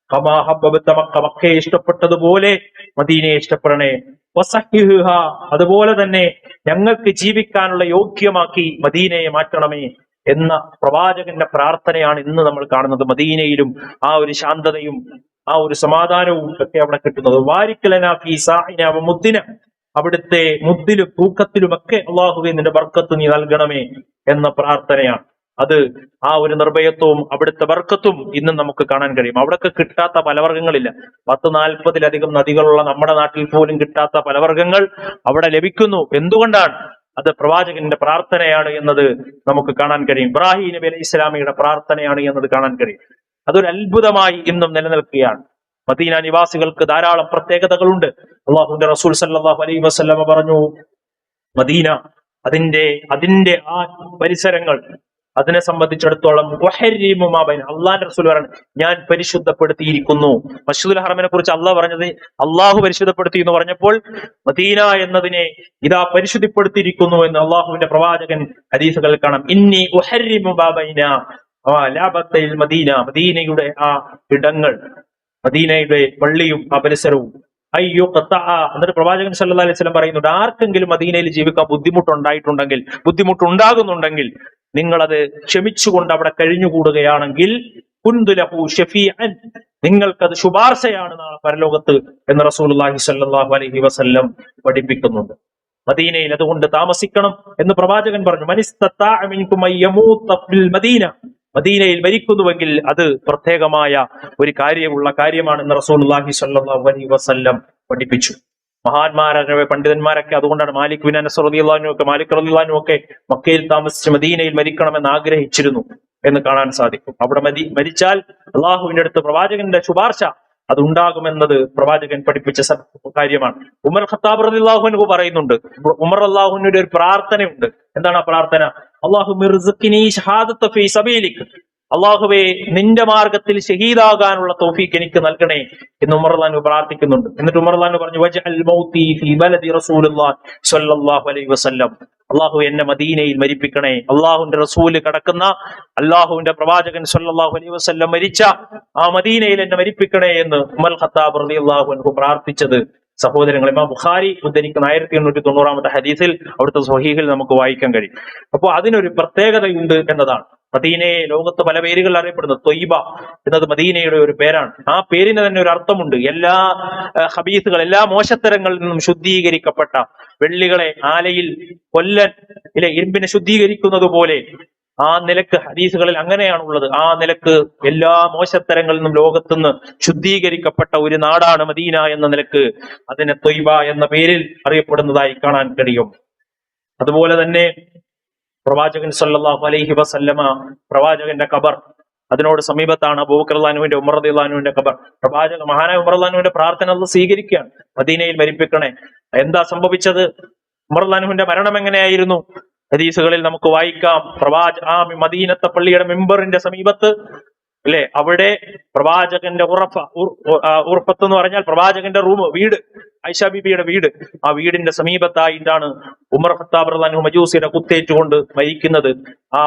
കമാ ഹബ്ബബ്ത മക്ക, മക്കയെ ഇഷ്ടപ്പെട്ടതുപോലെ മദീനയെ ഇഷ്ടപ്പെടണേ. വസഹിഹ, അതുപോലെ തന്നെ ഞങ്ങൾക്ക് ജീവിക്കാനുള്ള യോഗ്യമാക്കി മദീനയെ മാറ്റണമേ എന്ന പ്രവാചകന്റെ പ്രാർത്ഥനയാണ് ഇന്ന് നമ്മൾ കാണുന്നത്. മദീനയിലും ആ ഒരു ശാന്തതയും ആ ഒരു സമാധാനവും ഒക്കെ അവിടെ കിട്ടുന്നത്. വാരിക്കലനാ ഫീ സാഇന വ മുദ്ദിന, അവിടുത്തെ മുദ്ദിലും തൂക്കത്തിലുമൊക്കെ അള്ളാഹുവേ നിന്റെ ബർക്കത്ത് നീ നൽകണമേ എന്ന പ്രാർത്ഥനയാണ്. അത് ആ ഒരു നിർഭയത്വവും അവിടുത്തെ ബർക്കത്തും ഇന്നും നമുക്ക് കാണാൻ കഴിയും. അവിടൊക്കെ കിട്ടാത്ത പലവർഗ്ഗങ്ങളില്ല. 140-ലധികം നദികളുള്ള നമ്മുടെ നാട്ടിൽ പോലും കിട്ടാത്ത പലവർഗ്ഗങ്ങൾ അവിടെ ലഭിക്കുന്നു. എന്തുകൊണ്ടാണ്? അത് പ്രവാചകന്റെ പ്രാർത്ഥനയാണ് എന്നത് നമുക്ക് കാണാൻ കഴിയും. ഇബ്രാഹിം നബി അലൈഹി ഇസ്ലാമിയുടെ പ്രാർത്ഥനയാണ് എന്നത് കാണാൻ കഴിയും. അതൊരു അത്ഭുതമായി ഇന്നും നിലനിൽക്കുകയാണ്. മദീന നിവാസികൾക്ക് ധാരാളം പ്രത്യേകതകളുണ്ട്. അള്ളാഹുവിന്റെ റസൂൽ സല്ലല്ലാഹു അലൈഹി വസല്ലമ പറഞ്ഞു, മദീന അതിന്റെ ആ പരിസരങ്ങൾ അതിനെ സംബന്ധിച്ചിടത്തോളം അള്ളാന്റെ റസൂൽ പറഞ്ഞു, ഞാൻ പരിശുദ്ധപ്പെടുത്തിയിരിക്കുന്നു. മസ്ജിദുൽ ഹറമിനെ കുറിച്ച് അള്ളാഹ് പറഞ്ഞത് അള്ളാഹു പരിശുദ്ധപ്പെടുത്തി എന്ന് പറഞ്ഞപ്പോൾ മദീന എന്നതിനെ ഇതാ പരിശുദ്ധപ്പെടുത്തിയിരിക്കുന്നു എന്ന് അള്ളാഹുവിന്റെ പ്രവാചകൻ ഹദീസുകൾ കാണാം. ഇന്നി ഉഹരിമു ബാബൈന ലാബത്തൽ മദീന, മദീനയുടെ ആ ഇടങ്ങൾ, മദീനയുടെ പള്ളിയും ആ പരിസരവും. അയ്യോ എന്നിട്ട് പ്രവാചകൻ സല്ലല്ലാഹു അലൈഹി വസല്ലം പറയുന്നുണ്ട്, ആർക്കെങ്കിലും മദീനയിൽ ജീവിക്കാൻ ബുദ്ധിമുട്ടുണ്ടാകുന്നുണ്ടെങ്കിൽ നിങ്ങളത് ക്ഷമിച്ചുകൊണ്ട് അവിടെ കഴിഞ്ഞുകൂടുകയാണെങ്കിൽ കുന്തുലഹു ഷഫീഅൻ, നിങ്ങൾക്കത് ശുപാർശയാണ് നാളെ പരലോകത്ത് എന്ന് റസൂലുള്ളാഹി സ്വല്ലല്ലാഹു അലൈഹി വസല്ലം പഠിപ്പിക്കുന്നുണ്ട്. മദീനയിൽ അതുകൊണ്ട് താമസിക്കണം എന്ന് പ്രവാചകൻ പറഞ്ഞു. മനിസ്തതാഅ മിൻകും അയ്യമൂത ഫിൽ മദീന, മദീനയിൽ മരിക്കുന്നുവെങ്കിൽ അത് പ്രത്യേകമായ ഒരു കാര്യമാണെന്ന് റസൂലുള്ളാഹി സ്വല്ലല്ലാഹു അലൈഹി വസല്ലം പഠിപ്പിച്ചു. മഹാന്മാരായ പണ്ഡിതന്മാരൊക്കെ അതുകൊണ്ടാണ് മാലിക് ബിൻ അനസ് റളിയല്ലാഹു അൻഹു ഒക്കെ മക്കയിൽ താമസിച്ച് മദീനയിൽ മരിക്കണമെന്ന് ആഗ്രഹിച്ചിരുന്നു എന്ന് കാണാൻ സാധിക്കും. അവിടെ മരിച്ചാൽ അള്ളാഹുവിന്റെ അടുത്ത് പ്രവാചകന്റെ ശുപാർശ അതുണ്ടാകുമെന്നത് പ്രവാചകൻ പഠിപ്പിച്ച കാര്യമാണ്. ഉമർ ഖത്താബ് റളിയല്ലാഹു അൻഹു പറയുന്നുണ്ട്, ഉമർ അള്ളാഹുവിന്റെ ഒരു പ്രാർത്ഥനയുണ്ട്. എന്താണ് ആ പ്രാർത്ഥന? അല്ലാഹു മിർസുഖ്നി ഷഹാദത ഫീ സബീലിക്, അള്ളാഹുവേ നിന്റെ മാർഗത്തിൽ ഷഹീദാകാനുള്ള തൗഫീഖ് എനിക്ക് നൽകണേ എന്ന് ഉമർ അള്ളാഹു പ്രാർത്ഥിക്കുന്നുണ്ട്. എന്നിട്ട് ഉമർ അള്ളാഹു പറഞ്ഞു, വജ്അൽ മൗതി ഫീ ബലദി റസൂലുള്ളാഹി സ്വല്ലല്ലാഹു അലൈഹി വസല്ലം, അള്ളാഹു എന്നെ മദീനയിൽ മരിപ്പിക്കണേ, അള്ളാഹുവിന്റെ റസൂല് കടക്കുന്ന, അള്ളാഹുവിന്റെ പ്രവാചകൻ സ്വല്ലല്ലാഹു അലൈഹി വസല്ലം മരിച്ച ആ മദീനയിൽ എന്നെ മരിപ്പിക്കണേ എന്ന് ഉമർ ഖത്താബ് റളിയല്ലാഹു അൻഹു പ്രാർത്ഥിച്ചത് സഹോദരങ്ങൾ ഇമാം ബുഖാരി ഉദ്ധരിക്കുന്ന 1890 ഹദീസിൽ അവിടുത്തെ സ്വഹീഹിൽ നമുക്ക് വായിക്കാൻ കഴിയും. അപ്പോൾ അതിനൊരു പ്രത്യേകതയുണ്ട് എന്നതാണ്. മദീനയെ ലോകത്ത് പല പേരുകൾ അറിയപ്പെടുന്നത്. ത്വയ്ബ എന്നത് മദീനയുടെ ഒരു പേരാണ്. ആ പേരിന് തന്നെ ഒരു അർത്ഥമുണ്ട്. എല്ലാ ഹബീസുകൾ, എല്ലാ മോശത്തരങ്ങളിൽ നിന്നും ശുദ്ധീകരിക്കപ്പെട്ട, വെള്ളികളെ ആലയിൽ കൊല്ലൻ ഇരുമ്പിനെ ശുദ്ധീകരിക്കുന്നത് പോലെ ആ നിലക്ക് ഹദീസുകളിൽ അങ്ങനെയാണുള്ളത്. ആ നിലക്ക് എല്ലാ മോശത്തരങ്ങളിൽ നിന്നും ലോകത്തുനിന്ന് ശുദ്ധീകരിക്കപ്പെട്ട ഒരു നാടാണ് മദീന എന്ന നിലക്ക് അതിനെ ത്വയ്ബ എന്ന പേരിൽ അറിയപ്പെടുന്നതായി കാണാൻ കഴിയും. അതുപോലെ തന്നെ പ്രവാചകൻ സല്ലല്ലാഹു അലൈഹി വസല്ലമ, പ്രവാചകന്റെ ഖബർ, അതിനോട് സമീപത്താണ് അബൂബക്കർ റളിയല്ലാഹു അൻഹുവിന്റെ, ഉമർ റളിയല്ലാഹു അൻഹുവിന്റെ ഖബർ. മഹാനായ ഉമർ റളിയല്ലാഹു അൻഹുവിന്റെ പ്രാർത്ഥന അല്ലാഹു സ്വീകരിക്കുകയാണ്, മദീനയിൽ മരിപ്പിക്കണേ. എന്താ സംഭവിച്ചത്? ഉമർ റളിയല്ലാഹു അൻഹുവിന്റെ മരണം എങ്ങനെയായിരുന്നു? ഹദീസുകളിൽ നമുക്ക് വായിക്കാം. ആ മദീനത്തെ പള്ളിയുടെ മിമ്പറിന്റെ സമീപത്ത് അല്ലെ, അവിടെ പ്രവാചകന്റെ ഉറഫത്ത് എന്ന് പറഞ്ഞാൽ പ്രവാചകന്റെ റൂം, വീട്, ആയിഷ ബീബിയുടെ വീട്. ആ വീടിന്റെ സമീപത്തായിട്ടാണ് ഉമർ ഖത്താബ് റളിയല്ലാഹു അൻഹു മജൂസിയുടെ കുത്തേറ്റുകൊണ്ട് മരിക്കുന്നത്. ആ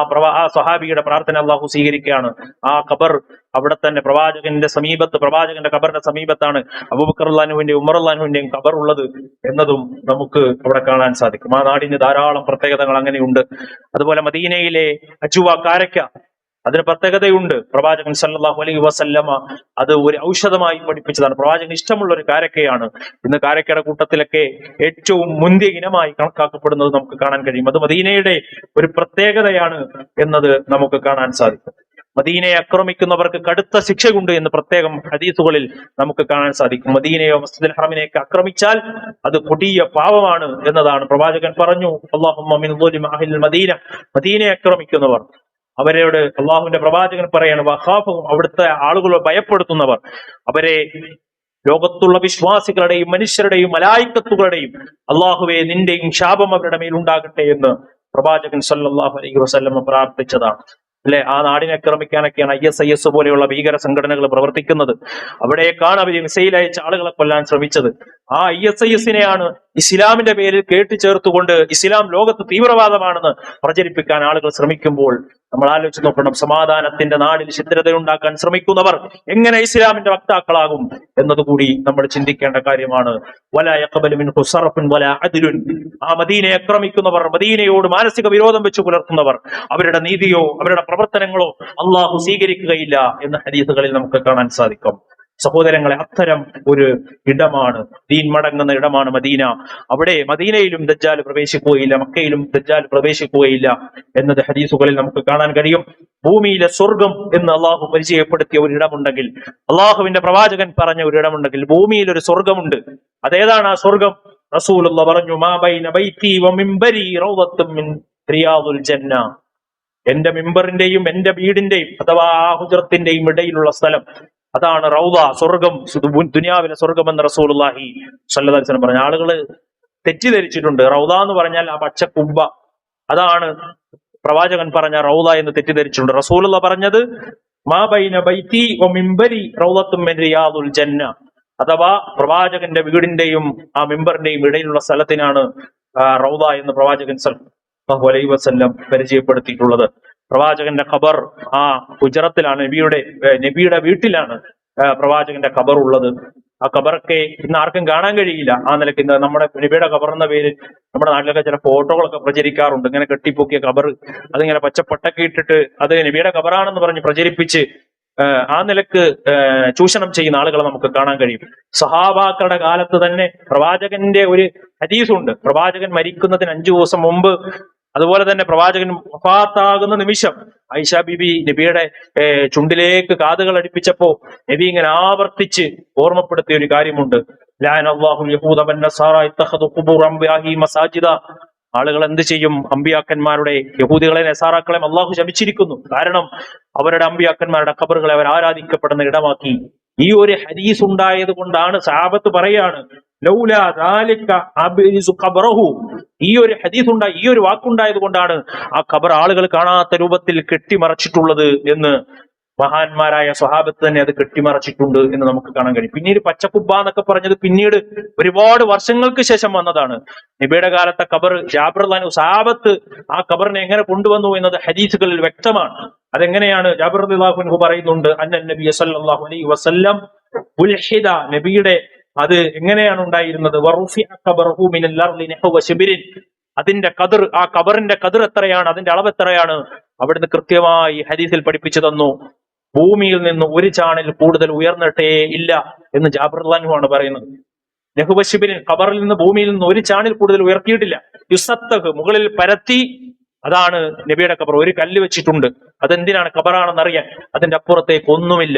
സ്വഹാബിയുടെ പ്രാർത്ഥന അള്ളാഹു സ്വീകരിക്കുകയാണ്. ആ ഖബർ അവിടെ തന്നെ പ്രവാചകന്റെ സമീപത്ത്, പ്രവാചകന്റെ ഖബറിന്റെ സമീപത്താണ് അബൂബക്കർ റളിയല്ലാഹു അൻഹുവിന്റെയും ഉമർ റളിയല്ലാഹു അൻഹുവിന്റെയും ഖബർ ഉള്ളത് എന്നതും നമുക്ക് അവിടെ കാണാൻ സാധിക്കും. ആ നാടിന് ധാരാളം പ്രത്യേകതകൾ അങ്ങനെയുണ്ട്. അതുപോലെ മദീനയിലെ അജുവ, കാരക്ക, അതിന് പ്രത്യേകതയുണ്ട്. പ്രവാചകൻ സല്ലല്ലാഹു അലൈഹി വസല്ലമ അത് ഒരു ഔഷധമായി പഠിപ്പിച്ചതാണ്. പ്രവാചകൻ ഇഷ്ടമുള്ള ഒരു കാരക്കയാണ്. ഇന്ന് കാരക്കയുടെ കൂട്ടത്തിലൊക്കെ ഏറ്റവും മുന്തിയ ഇനമായി കണക്കാക്കപ്പെടുന്നത് നമുക്ക് കാണാൻ കഴിയും. അത് മദീനയുടെ ഒരു പ്രത്യേകതയാണ് എന്നത് നമുക്ക് കാണാൻ സാധിക്കും. മദീനയെ ആക്രമിക്കുന്നവർക്ക് കടുത്ത ശിക്ഷയുണ്ട് എന്ന് പ്രത്യേകം ഹദീസുകളിൽ നമുക്ക് കാണാൻ സാധിക്കും. മദീനയോ മസ്ജിദുൽ ഹറമിനെയൊക്കെ ആക്രമിച്ചാൽ അത് കൊടിയ പാവമാണ് എന്നതാണ്. പ്രവാചകൻ പറഞ്ഞു, അല്ലാഹുമ്മ മിൻ ദുലിമ അഹ്ലിൽ മദീന, മദീനയെ ആക്രമിക്കുന്നവർ, അവരോട് അള്ളാഹുവിന്റെ പ്രവാചകൻ പറയാണ്, വഖാഫുഹും, അവിടുത്തെ ആളുകളെ ഭയപ്പെടുത്തുന്നവർ, അവരെ ലോകത്തുള്ള വിശ്വാസികളുടെയും മനുഷ്യരുടെയും മലായിക്കത്തുകളുടെയും അള്ളാഹുവെ നിന്റെയും ശാപം അവരുടെ മേൽ ഉണ്ടാകട്ടെ എന്ന് പ്രവാചകൻ സല്ലല്ലാഹു അലൈഹി വസല്ലം പ്രാർത്ഥിച്ചതാണ്. അല്ലെ, ആ നാടിനെ ആക്രമിക്കാനൊക്കെയാണ് ISIS പോലെയുള്ള ഭീകര സംഘടനകൾ പ്രവർത്തിക്കുന്നത്. അവിടേക്കാണ് അവർ മിസൈൽ അയച്ച ആളുകളെ കൊല്ലാൻ ശ്രമിച്ചത്. ആ ISIS-നെയാണ് ഇസ്ലാമിന്റെ പേരിൽ കേട്ടുചേർത്തുകൊണ്ട് ഇസ്ലാം ലോകത്ത് തീവ്രവാദമാണെന്ന് പ്രചരിപ്പിക്കാൻ ആളുകൾ ശ്രമിക്കുമ്പോൾ നമ്മൾ ആലോചിച്ച് നോക്കണം, സമാധാനത്തിന്റെ നാടിൽ ശിഥിലതയുണ്ടാക്കാൻ ശ്രമിക്കുന്നവർ എങ്ങനെ ഇസ്ലാമിന്റെ വക്താക്കളാകും എന്നതുകൂടി നമ്മൾ ചിന്തിക്കേണ്ട കാര്യമാണ്. വലാ യഖ്ബലു മിൻഹു സർഫുൻ വലാ അദ്ലുൻ, ആ മദീനയെ ആക്രമിക്കുന്നവർ, മദീനയോട് മാനസിക വിരോധം വെച്ച് പുലർത്തുന്നവർ, അവരുടെ നീതിയോ അവരുടെ പ്രവർത്തനങ്ങളോ അള്ളാഹു സ്വീകരിക്കുകയില്ല എന്ന് ഹദീസുകളിൽ നമുക്ക് കാണാൻ സാധിക്കും. സഹോദരങ്ങളെ, അത്തരം ഒരു ഇടമാണ്, ദീൻ മടങ്ങുന്ന ഇടമാണ് മദീന. അവിടെ മദീനയിലും ദജ്ജാൽ പ്രവേശിക്കുകയില്ല, മക്കയിലും ദജ്ജാൽ പ്രവേശിക്കുകയില്ല എന്നത് ഹദീസുകളിൽ നമുക്ക് കാണാൻ കഴിയും. ഭൂമിയിലെ സ്വർഗം എന്ന് അള്ളാഹു പരിചയപ്പെടുത്തിയ ഒരിടമുണ്ടെങ്കിൽ, അള്ളാഹുവിന്റെ പ്രവാചകൻ പറഞ്ഞ ഒരിടമുണ്ടെങ്കിൽ, ഭൂമിയിൽ ഒരു സ്വർഗമുണ്ട്. അതേതാണ് ആ സ്വർഗം? റസൂലുള്ളാഹി പറഞ്ഞു, മാ ബൈന ബൈതി വ മിൻബരി റൗദത്തും മിൻ റിയാദുൽ ജന്ന, എന്റെ മിമ്പറിന്റെയും എന്റെ വീടിന്റെയും അഥവാ ആ ഹുജ്റത്തിന്റെയും ഇടയിലുള്ള സ്ഥലം, അതാണ് റൗദ, സ്വർഗം, ദുനിയാവിലെ സ്വർഗം എന്ന് റസൂലുള്ളാഹി സ്വല്ലല്ലാഹു അലൈഹി വസല്ലം പറഞ്ഞു. ആളുകൾ തെറ്റിദ്ധരിച്ചിട്ടുണ്ട്. റൗദ എന്ന് പറഞ്ഞാൽ ആ പച്ച കുബ്ബ, അതാണ് പ്രവാചകൻ പറഞ്ഞ റൗദ എന്ന് തെറ്റിദ്ധരിച്ചിട്ടുണ്ട്. റസൂലുള്ളാഹി പറഞ്ഞത് മാ ബൈന ബൈതി വ മിൻബരി റൗദത്തും മിൻ റിയാദുൽ ജന്ന, അഥവാ പ്രവാചകന്റെ വീടിന്റെയും ആ മിമ്പറിന്റെയും ഇടയിലുള്ള സ്ഥലത്തിനാണ് റൗദ എന്ന് പ്രവാചകൻ സല്ലല്ലാഹു അലൈഹി വസല്ലം പരിചയപ്പെടുത്തിയിട്ടുള്ളത്. പ്രവാചകന്റെ ഖബർ ആ ഹുജറത്തിലാണ്, നബിയുടെ വീട്ടിലാണ് പ്രവാചകന്റെ ഖബർ ഉള്ളത്. ആ ഖബറൊക്കെ ഇന്ന് ആർക്കും കാണാൻ കഴിയില്ല. ആ നിലയ്ക്ക് ഇന്ന് നമ്മുടെ നബിയുടെ ഖബർ എന്ന പേരിൽ നമ്മുടെ നാട്ടിലൊക്കെ ചില ഫോട്ടോകളൊക്കെ പ്രചരിക്കാറുണ്ട്. ഇങ്ങനെ കെട്ടിപ്പൊക്കിയ ഖബർ, അതിങ്ങനെ പച്ചപ്പൊട്ടൊക്കെ ഇട്ടിട്ട് അത് നബിയുടെ ഖബറാണെന്ന് പറഞ്ഞ് പ്രചരിപ്പിച്ച് ആ നിലക്ക് ചൂഷണം ചെയ്യുന്ന ആളുകളെ നമുക്ക് കാണാൻ കഴിയും. സഹാബാക്കളുടെ കാലത്ത് തന്നെ പ്രവാചകന്റെ ഒരു ഹദീസുണ്ട്. പ്രവാചകൻ മരിക്കുന്നതിന് 5 ദിവസം മുമ്പ്, അതുപോലെ തന്നെ പ്രവാചകൻ വഫാത്താകുന്ന നിമിഷം ആയിഷ ബീബി നബിയുടെ ചുണ്ടിലേക്ക് കാതുകൾ അടുപ്പിച്ചപ്പോ നബി ഇങ്ങനെ ആവർത്തിച്ച് ഓർമ്മപ്പെടുത്തിയ ഒരു കാര്യമുണ്ട്. ആളുകൾ എന്ത് ചെയ്യും? അമ്പിയാക്കന്മാരുടെ, യഹൂദികളെ നസാറാക്കളെ അള്ളാഹു ശപിച്ചിരിക്കുന്നു. കാരണം അവരുടെ അമ്പിയാക്കന്മാരുടെ ഖബറുകളെ അവർ ആരാധിക്കപ്പെടുന്ന ഇടമാക്കി ഈ ഒരു ഹദീസ് ഉണ്ടായത് കൊണ്ടാണ് സഹാബത്ത് പറയാണ്, ലൗലാ ദാലിക അബ്രിസു ഖബറഹു, ഈ ഒരു ഹദീസ് ഉണ്ടായി, ഈ ഒരു വാക്കുണ്ടായത് കൊണ്ടാണ് ആ ഖബർ ആളുകൾ കാണാത്ത രൂപത്തിൽ കെട്ടിമറച്ചിട്ടുള്ളത് എന്ന് മഹാന്മാരായ സ്വഹാബത്ത് തന്നെ അത് കെട്ടിമറച്ചിട്ടുണ്ട് എന്ന് നമുക്ക് കാണാൻ കഴിയും. പിന്നീട് പച്ചക്കുബ്ബ എന്നൊക്കെ പറഞ്ഞത് പിന്നീട് ഒരുപാട് വർഷങ്ങൾക്ക് ശേഷം വന്നതാണ്. നബിയുടെ കാലത്തെ ഖബർ ജാബിർ റളിയല്ലാഹു സ്വഹാബത്ത് ആ ഖബറിനെ എങ്ങനെ കൊണ്ടുവന്നു എന്നത് ഹദീസുകളിൽ വ്യക്തമാണ്. അതെങ്ങനെയാണ്? ജാബിർ റളിയല്ലാഹു അൻഹു പറയുന്നുണ്ട്, അന്ന നബി സല്ലല്ലാഹു അലൈഹി വസല്ലം ഉൽഹിദ, നബിയുടെ അത് എങ്ങനെയാണ് ഉണ്ടായിരുന്നത്, വറുഫിഅ ഖബറഹു മിനൽ അർളി നഹ്വ ശിബ്രിൻ, അതിന്റെ ഖദർ, ആ ഖബറിന്റെ ഖദർ എത്രയാണ്, അതിന്റെ അളവ് എത്രയാണ്, അവിടുന്ന് കൃത്യമായി ഹദീസിൽ പഠിപ്പിച്ചു തന്നു. ഭൂമിയിൽ നിന്ന് ഒരു ചാണിൽ കൂടുതൽ ഉയർന്നിട്ടേ ഇല്ല എന്ന് ജാബിർ റളിയല്ലാഹു അൻഹു ആണ് പറയുന്നത്. നഹ്വ ശിബ്രിൻ, ഖബറിൽ നിന്ന് ഭൂമിയിൽ നിന്ന് ഒരു ചാണിൽ കൂടുതൽ ഉയർത്തിയിട്ടില്ല. യുസത്തഹ്, മുകളിൽ പരത്തി, അതാണ് നബിയുടെ ഖബർ. ഒരു കല്ല് വെച്ചിട്ടുണ്ട്, അതെന്തിനാണ്? ഖബറാണെന്ന് അറിയാൻ. അതിന്റെ അപ്പുറത്തേക്ക് ഒന്നുമില്ല.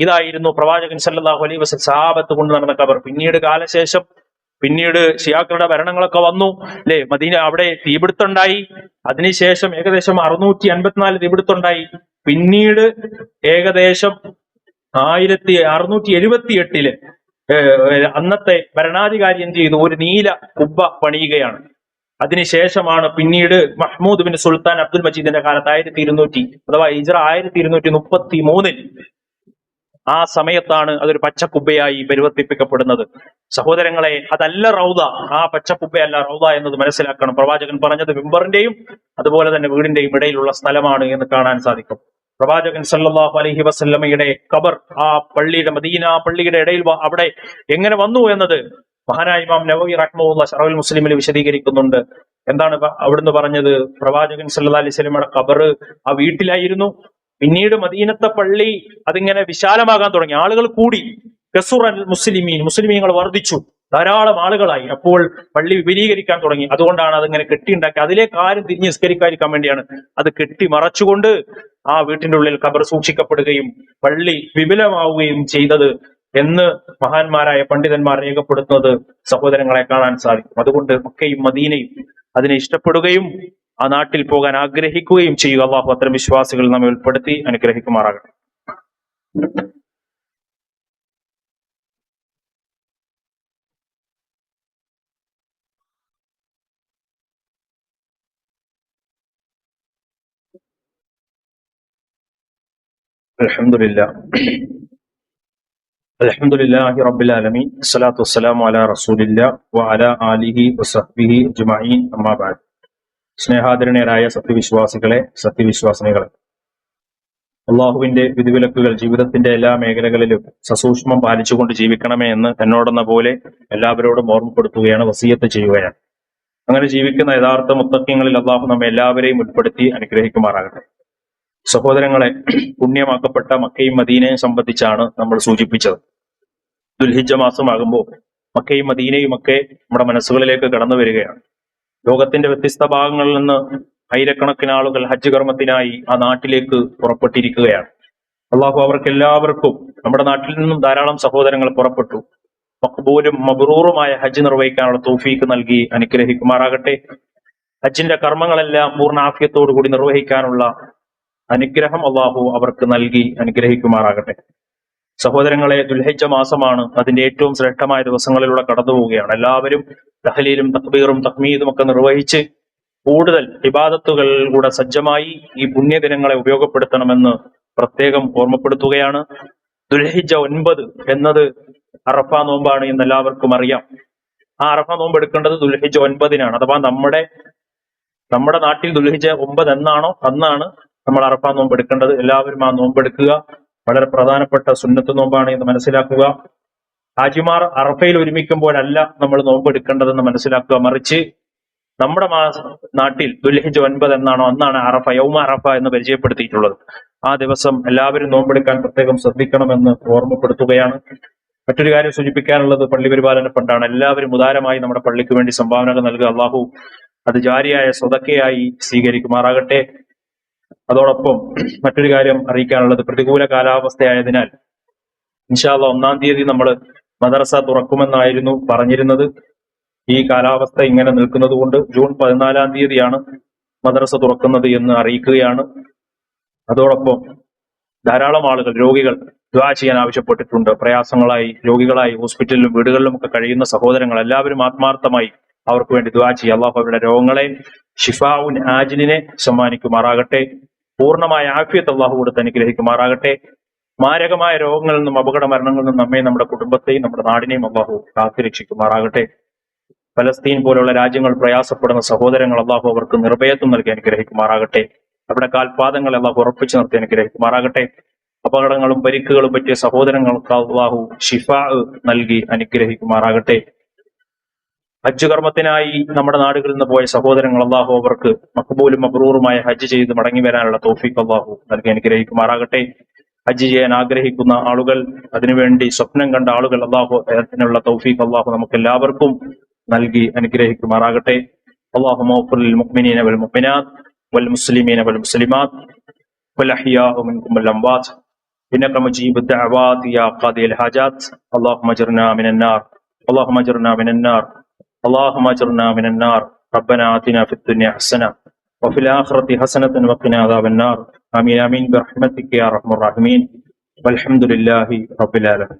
ഇതായിരുന്നു പ്രവാചകൻ സല്ലല്ലാഹു അലൈഹി വസല്ലം സഹാബത്ത് കൊണ്ട് നടന്ന ഖബർ. പിന്നീട് കാലശേഷം പിന്നീട് ഷിയാക്കളുടെ ഭരണങ്ങളൊക്കെ വന്നു, അല്ലെ? മദീന അവിടെ തീപിടുത്തുണ്ടായി. അതിനുശേഷം ഏകദേശം 654 തീപിടുത്തുണ്ടായി. പിന്നീട് ഏകദേശം 1678 അന്നത്തെ ഭരണാധികാരി എന്ത് ചെയ്തു? ഒരു നീല കുബ്ബ പണിയുകയാണ്. അതിനുശേഷമാണ് പിന്നീട് മഹ്മൂദ് ബിൻ സുൽത്താൻ അബ്ദുൽ മജീദിന്റെ കാലത്ത് 1200 അഥവാ ഹിജ്റ 1233 ആ സമയത്താണ് അതൊരു പച്ചക്കുബ്ബയായി പരിവർത്തിപ്പിക്കപ്പെടുന്നത്. സഹോദരങ്ങളെ, അതല്ല റൗദ, ആ പച്ചക്കുബ്ബയല്ല റൗദ എന്നത് മനസ്സിലാക്കണം. പ്രവാചകൻ പറഞ്ഞത് മിമ്പറിന്റെയും അതുപോലെ തന്നെ വീടിന്റെയും ഇടയിലുള്ള സ്ഥലമാണ് എന്ന് കാണാൻ സാധിക്കും. പ്രവാചകൻ സല്ലല്ലാഹു അലൈഹി വസല്ലമയുടെ ഖബർ ആ പള്ളിയുടെ, മദീന പള്ളിയുടെ ഇടയിൽ അവിടെ എങ്ങനെ വന്നു എന്നത് മഹാനായ ഇമാം നവവി റഹ്മത്തുള്ളാഹി ശറഹുൽ മുസ്ലിമിൽ വിശദീകരിക്കുന്നുണ്ട്. എന്താണ് അവിടുന്ന് പറഞ്ഞത്? പ്രവാചകൻ സല്ലല്ലാഹു അലൈഹി വസല്ലമയുടെ ഖബർ ആ വീട്ടിലായിരുന്നു. പിന്നീട് മദീനത്തെ പള്ളി അതിങ്ങനെ വിശാലമാകാൻ തുടങ്ങി, ആളുകൾ കൂടി. കസുറൽ മുസ്ലിമീൻ, മുസ്ലിമീങ്ങൾ വർദ്ധിച്ചു, ധാരാളം ആളുകളായി. അപ്പോൾ പള്ളി വിപുലീകരിക്കാൻ തുടങ്ങി. അതുകൊണ്ടാണ് അതിങ്ങനെ കെട്ടിയുണ്ടാക്കി. അതിലേക്ക് ആരും തിരിഞ്ഞ് നിസ്കരിക്കാതിരിക്കാൻ വേണ്ടിയാണ് അത് കെട്ടി മറച്ചുകൊണ്ട് ആ വീട്ടിന്റെ ഉള്ളിൽ ഖബർ സൂക്ഷിക്കപ്പെടുകയും പള്ളി വിപുലമാവുകയും ചെയ്തത് എന്ന് മഹാന്മാരായ പണ്ഡിതന്മാർ രേഖപ്പെടുത്തുന്നത് സഹോദരങ്ങളെ കാണാൻ സാധിക്കും. അതുകൊണ്ട് മക്കയും മദീനയും അതിനെ ഇഷ്ടപ്പെടുകയും ആ നാട്ടിൽ പോകാൻ ആഗ്രഹിക്കുകയും ചെയ്യുക. അള്ളാഹു അത്തരം വിശ്വാസികൾ നമ്മെ ഉൾപ്പെടുത്തി അനുഗ്രഹിക്കുമാറാകട്ടെ. അൽഹംദുലില്ലാഹി റബ്ബിൽ ആലമീൻ, അസ്സലാത്തു വസ്സലാമു അലാ റസൂലില്ലാഹി വഅലാ ആലിഹി വസഹ്ബിഹി അജ്മഈൻ, അമ്മാ ബഅദ്. സ്നേഹാദരണീയരായ സത്യവിശ്വാസികളെ, സത്യവിശ്വാസിനികളെ, അള്ളാഹുവിന്റെ വിധിവിലക്കുകൾ ജീവിതത്തിന്റെ എല്ലാ മേഖലകളിലും സസൂക്ഷ്മം പാലിച്ചുകൊണ്ട് ജീവിക്കണമേ എന്ന് എന്നോടെന്ന പോലെ എല്ലാവരോടും ഓർമ്മപ്പെടുത്തുകയാണ്, വസിയത്ത് ചെയ്യുകയാണ്. അങ്ങനെ ജീവിക്കുന്ന യഥാർത്ഥ മുത്തഖീങ്ങളിൽ അള്ളാഹു നമ്മെ എല്ലാവരെയും ഉൾപ്പെടുത്തി അനുഗ്രഹിക്കുമാറാകട്ടെ. സഹോദരങ്ങളെ, പുണ്യമാക്കപ്പെട്ട മക്കയും മദീനയും സംബന്ധിച്ചാണ് നമ്മൾ സൂചിപ്പിച്ചത്. ദുൽഹിജ്ജ മാസമാകുമ്പോൾ മക്കയും മദീനയും ഒക്കെ നമ്മുടെ മനസ്സുകളിലേക്ക് കടന്നു വരികയാണ്. ലോകത്തിന്റെ വ്യത്യസ്ത ഭാഗങ്ങളിൽ നിന്ന് ആയിരക്കണക്കിന് ആളുകൾ ഹജ്ജ് കർമ്മത്തിനായി ആ നാട്ടിലേക്ക് പുറപ്പെട്ടിരിക്കുകയാണ്. അള്ളാഹു അവർക്ക് എല്ലാവർക്കും, നമ്മുടെ നാട്ടിൽ നിന്നും ധാരാളം സഹോദരങ്ങൾ പുറപ്പെട്ടു, മഖ്ബൂലും മബ്റൂറുമായ ഹജ്ജ് നിർവഹിക്കാനുള്ള തൗഫീക്ക് നൽകി അനുഗ്രഹിക്കുമാറാകട്ടെ. ഹജ്ജിന്റെ കർമ്മങ്ങളെല്ലാം പൂർണ്ണ ആഫിയത്തോടു കൂടി നിർവഹിക്കാനുള്ള അനുഗ്രഹം അള്ളാഹു അവർക്ക് നൽകി അനുഗ്രഹിക്കുമാറാകട്ടെ. സഹോദരങ്ങളെ, ദുൽഹിജ്ജ മാസമാണ്. അതിന്റെ ഏറ്റവും ശ്രേഷ്ഠമായ ദിവസങ്ങളിലൂടെ കടന്നു പോവുകയാണ്. എല്ലാവരും തഹ്ലീലും തക്ബീറും തഹ്മീദും ഒക്കെ നിർവഹിച്ച് കൂടുതൽ ഇബാദത്തുകളിലൂടെ സജ്ജമായി ഈ പുണ്യദിനങ്ങളെ ഉപയോഗപ്പെടുത്തണമെന്ന് പ്രത്യേകം ഓർമ്മപ്പെടുത്തുകയാണ്. ദുൽഹിജ്ജ 9 എന്നത് അറഫ നോമ്പാണ് എന്ന് എല്ലാവർക്കും അറിയാം. ആ അറഫ നോമ്പ് എടുക്കേണ്ടത് ദുൽഹിജ്ജ 9-നാണ്. അഥവാ നമ്മുടെ നാട്ടിൽ ദുൽഹിജ്ജ 9 എന്നാണോ അന്നാണ് നമ്മൾ അറഫ നോമ്പ് എടുക്കേണ്ടത്. എല്ലാവരും ആ നോമ്പ് എടുക്കുക. വളരെ പ്രധാനപ്പെട്ട സുന്നത്ത് നോമ്പാണ് എന്ന് മനസ്സിലാക്കുക. ഹാജിമാർ അറഫയിൽ ഒരുമിക്കുമ്പോഴല്ല നമ്മൾ നോമ്പ് എടുക്കേണ്ടതെന്ന് മനസ്സിലാക്കുക. മറിച്ച് നമ്മുടെ നാട്ടിൽ ദുൽഹിജ്ജ 9 എന്നാണോ അന്നാണ് അറഫ, യൗമ അറഫ എന്ന് പരിചയപ്പെടുത്തിയിട്ടുള്ളത്. ആ ദിവസം എല്ലാവരും നോമ്പെടുക്കാൻ പ്രത്യേകം ശ്രദ്ധിക്കണമെന്ന് ഓർമ്മപ്പെടുത്തുകയാണ്. മറ്റൊരു കാര്യം സൂചിപ്പിക്കാനുള്ളത് പള്ളി പരിപാലന ഫണ്ടാണ്. എല്ലാവരും ഉദാരമായി നമ്മുടെ പള്ളിക്ക് വേണ്ടി സംഭാവനകൾ നൽകുക. അള്ളാഹു അത് ജാരിയായ സ്വതക്കയായി സ്വീകരിക്കുമാറാകട്ടെ. അതോടൊപ്പം മറ്റൊരു കാര്യം അറിയിക്കാനുള്ളത്, പ്രതികൂല കാലാവസ്ഥയായതിനാൽ ഇൻഷാ അല്ലാഹ് 1-ാം തീയതി നമ്മൾ മദ്രസ തുറക്കുമെന്നായിരുന്നു പറഞ്ഞിരുന്നത്. ഈ കാലാവസ്ഥ ഇങ്ങനെ നിൽക്കുന്നത് കൊണ്ട് ജൂൺ 14-ാം തീയതിയാണ് മദ്രസ തുറക്കുന്നത് എന്ന് അറിയിക്കുകയാണ്. അതോടൊപ്പം ധാരാളം ആളുകൾ, രോഗികൾ ദുആ ചെയ്യാൻ ആവശ്യപ്പെട്ടിട്ടുണ്ട്. പ്രയാസങ്ങളായി രോഗികളായി ഹോസ്പിറ്റലിലും വീടുകളിലും ഒക്കെ കഴിയുന്ന സഹോദരങ്ങൾ എല്ലാവരും ആത്മാർത്ഥമായി അവർക്ക് വേണ്ടി ദുആ ചെയ്യുക. അള്ളാഹു അവരുടെ രോഗങ്ങളെ ഷിഫാഉൻ ആജിലിനെ സമ്മാനിക്കുമാറാകട്ടെ. പൂർണ്ണമായ ആഫിയത്ത് അള്ളാഹു കൊടുത്ത് അനുഗ്രഹിക്കുമാറാകട്ടെ. മാരകമായ രോഗങ്ങളിൽ നിന്നും അപകട മരണങ്ങളിൽ നിന്നും നമ്മെ, നമ്മുടെ കുടുംബത്തെയും നമ്മുടെ നാടിനെയും അള്ളാഹു കാത്തുരക്ഷിക്കുമാറാകട്ടെ. ഫലസ്തീൻ പോലുള്ള രാജ്യങ്ങൾ പ്രയാസപ്പെടുന്ന സഹോദരങ്ങൾ അള്ളാഹു അവർക്ക് നിർഭയത്വം നൽകി അനുഗ്രഹിക്കുമാറാകട്ടെ. അവിടെ കാൽപാദങ്ങൾ അള്ളാഹു ഉറപ്പിച്ചു നിർത്തി അനുഗ്രഹിക്കുമാറാകട്ടെ. അപകടങ്ങളും പരിക്കുകളും പറ്റിയ സഹോദരങ്ങൾക്ക് അള്ളാഹു ഷിഫാ നൽകി അനുഗ്രഹിക്കുമാറാകട്ടെ. ഹജ്ജ് കർമ്മത്തിനായി നമ്മുടെ നാടുകളിൽ നിന്ന് പോയ സഹോദരങ്ങൾ അള്ളാഹു അവർക്ക് മഖ്ബൂലും മബ്രൂറുമായ ഹജ്ജ് ചെയ്ത് മടങ്ങി വരാനുള്ള തൗഫീഖ് അള്ളാഹു നൽകി അനുഗ്രഹിക്കുമാറാകട്ടെ. ഹജ്ജ് ചെയ്യാൻ ആഗ്രഹിക്കുന്ന ആളുകൾ, അതിനുവേണ്ടി സ്വപ്നം കണ്ട ആളുകൾ അള്ളാഹു അതിനുള്ള തൗഫീഖ് അള്ളാഹു നമുക്ക് എല്ലാവർക്കും നൽകി അനുഗ്രഹിക്കുമാറാകട്ടെ. അല്ലാഹുമ്മ ഗ്ഫിർ ലിൽ മുഅ്മിനീന വൽ മുഅ്മിനാത്ത് വൽ മുസ്ലിമീന വൽ മുസ്ലിമാത്ത് വൽ അഹ്യാഉ മിൻകും വൽ അംവാത്ത് ഇന്നക മുജീബുദ് ദഅവാത് യാ ഖാദിയൽ ഹാജാത്ത്. അല്ലാഹുമ്മ അജ്ർനാ മിനൻ നാർ, അല്ലാഹുമ്മ അജ്ർനാ മിനൻ നാർ, അല്ലാഹുമ്മ അജ്ർനാ മിനൻ നാർ. റബ്ബനാ ആതിനാ ഫിദ് ദുനിയ ഹസന വഫിൽ ആഖിറതി ഹസനതൻ വഖിനാ അദാബൻ നാർ. ആമീൻ ആമീൻ ബിറഹ്മതിക യാ അർഹമർ റഹീമീൻ. വൽഹംദുലില്ലാഹി റബ്ബിൽ ആലമീൻ.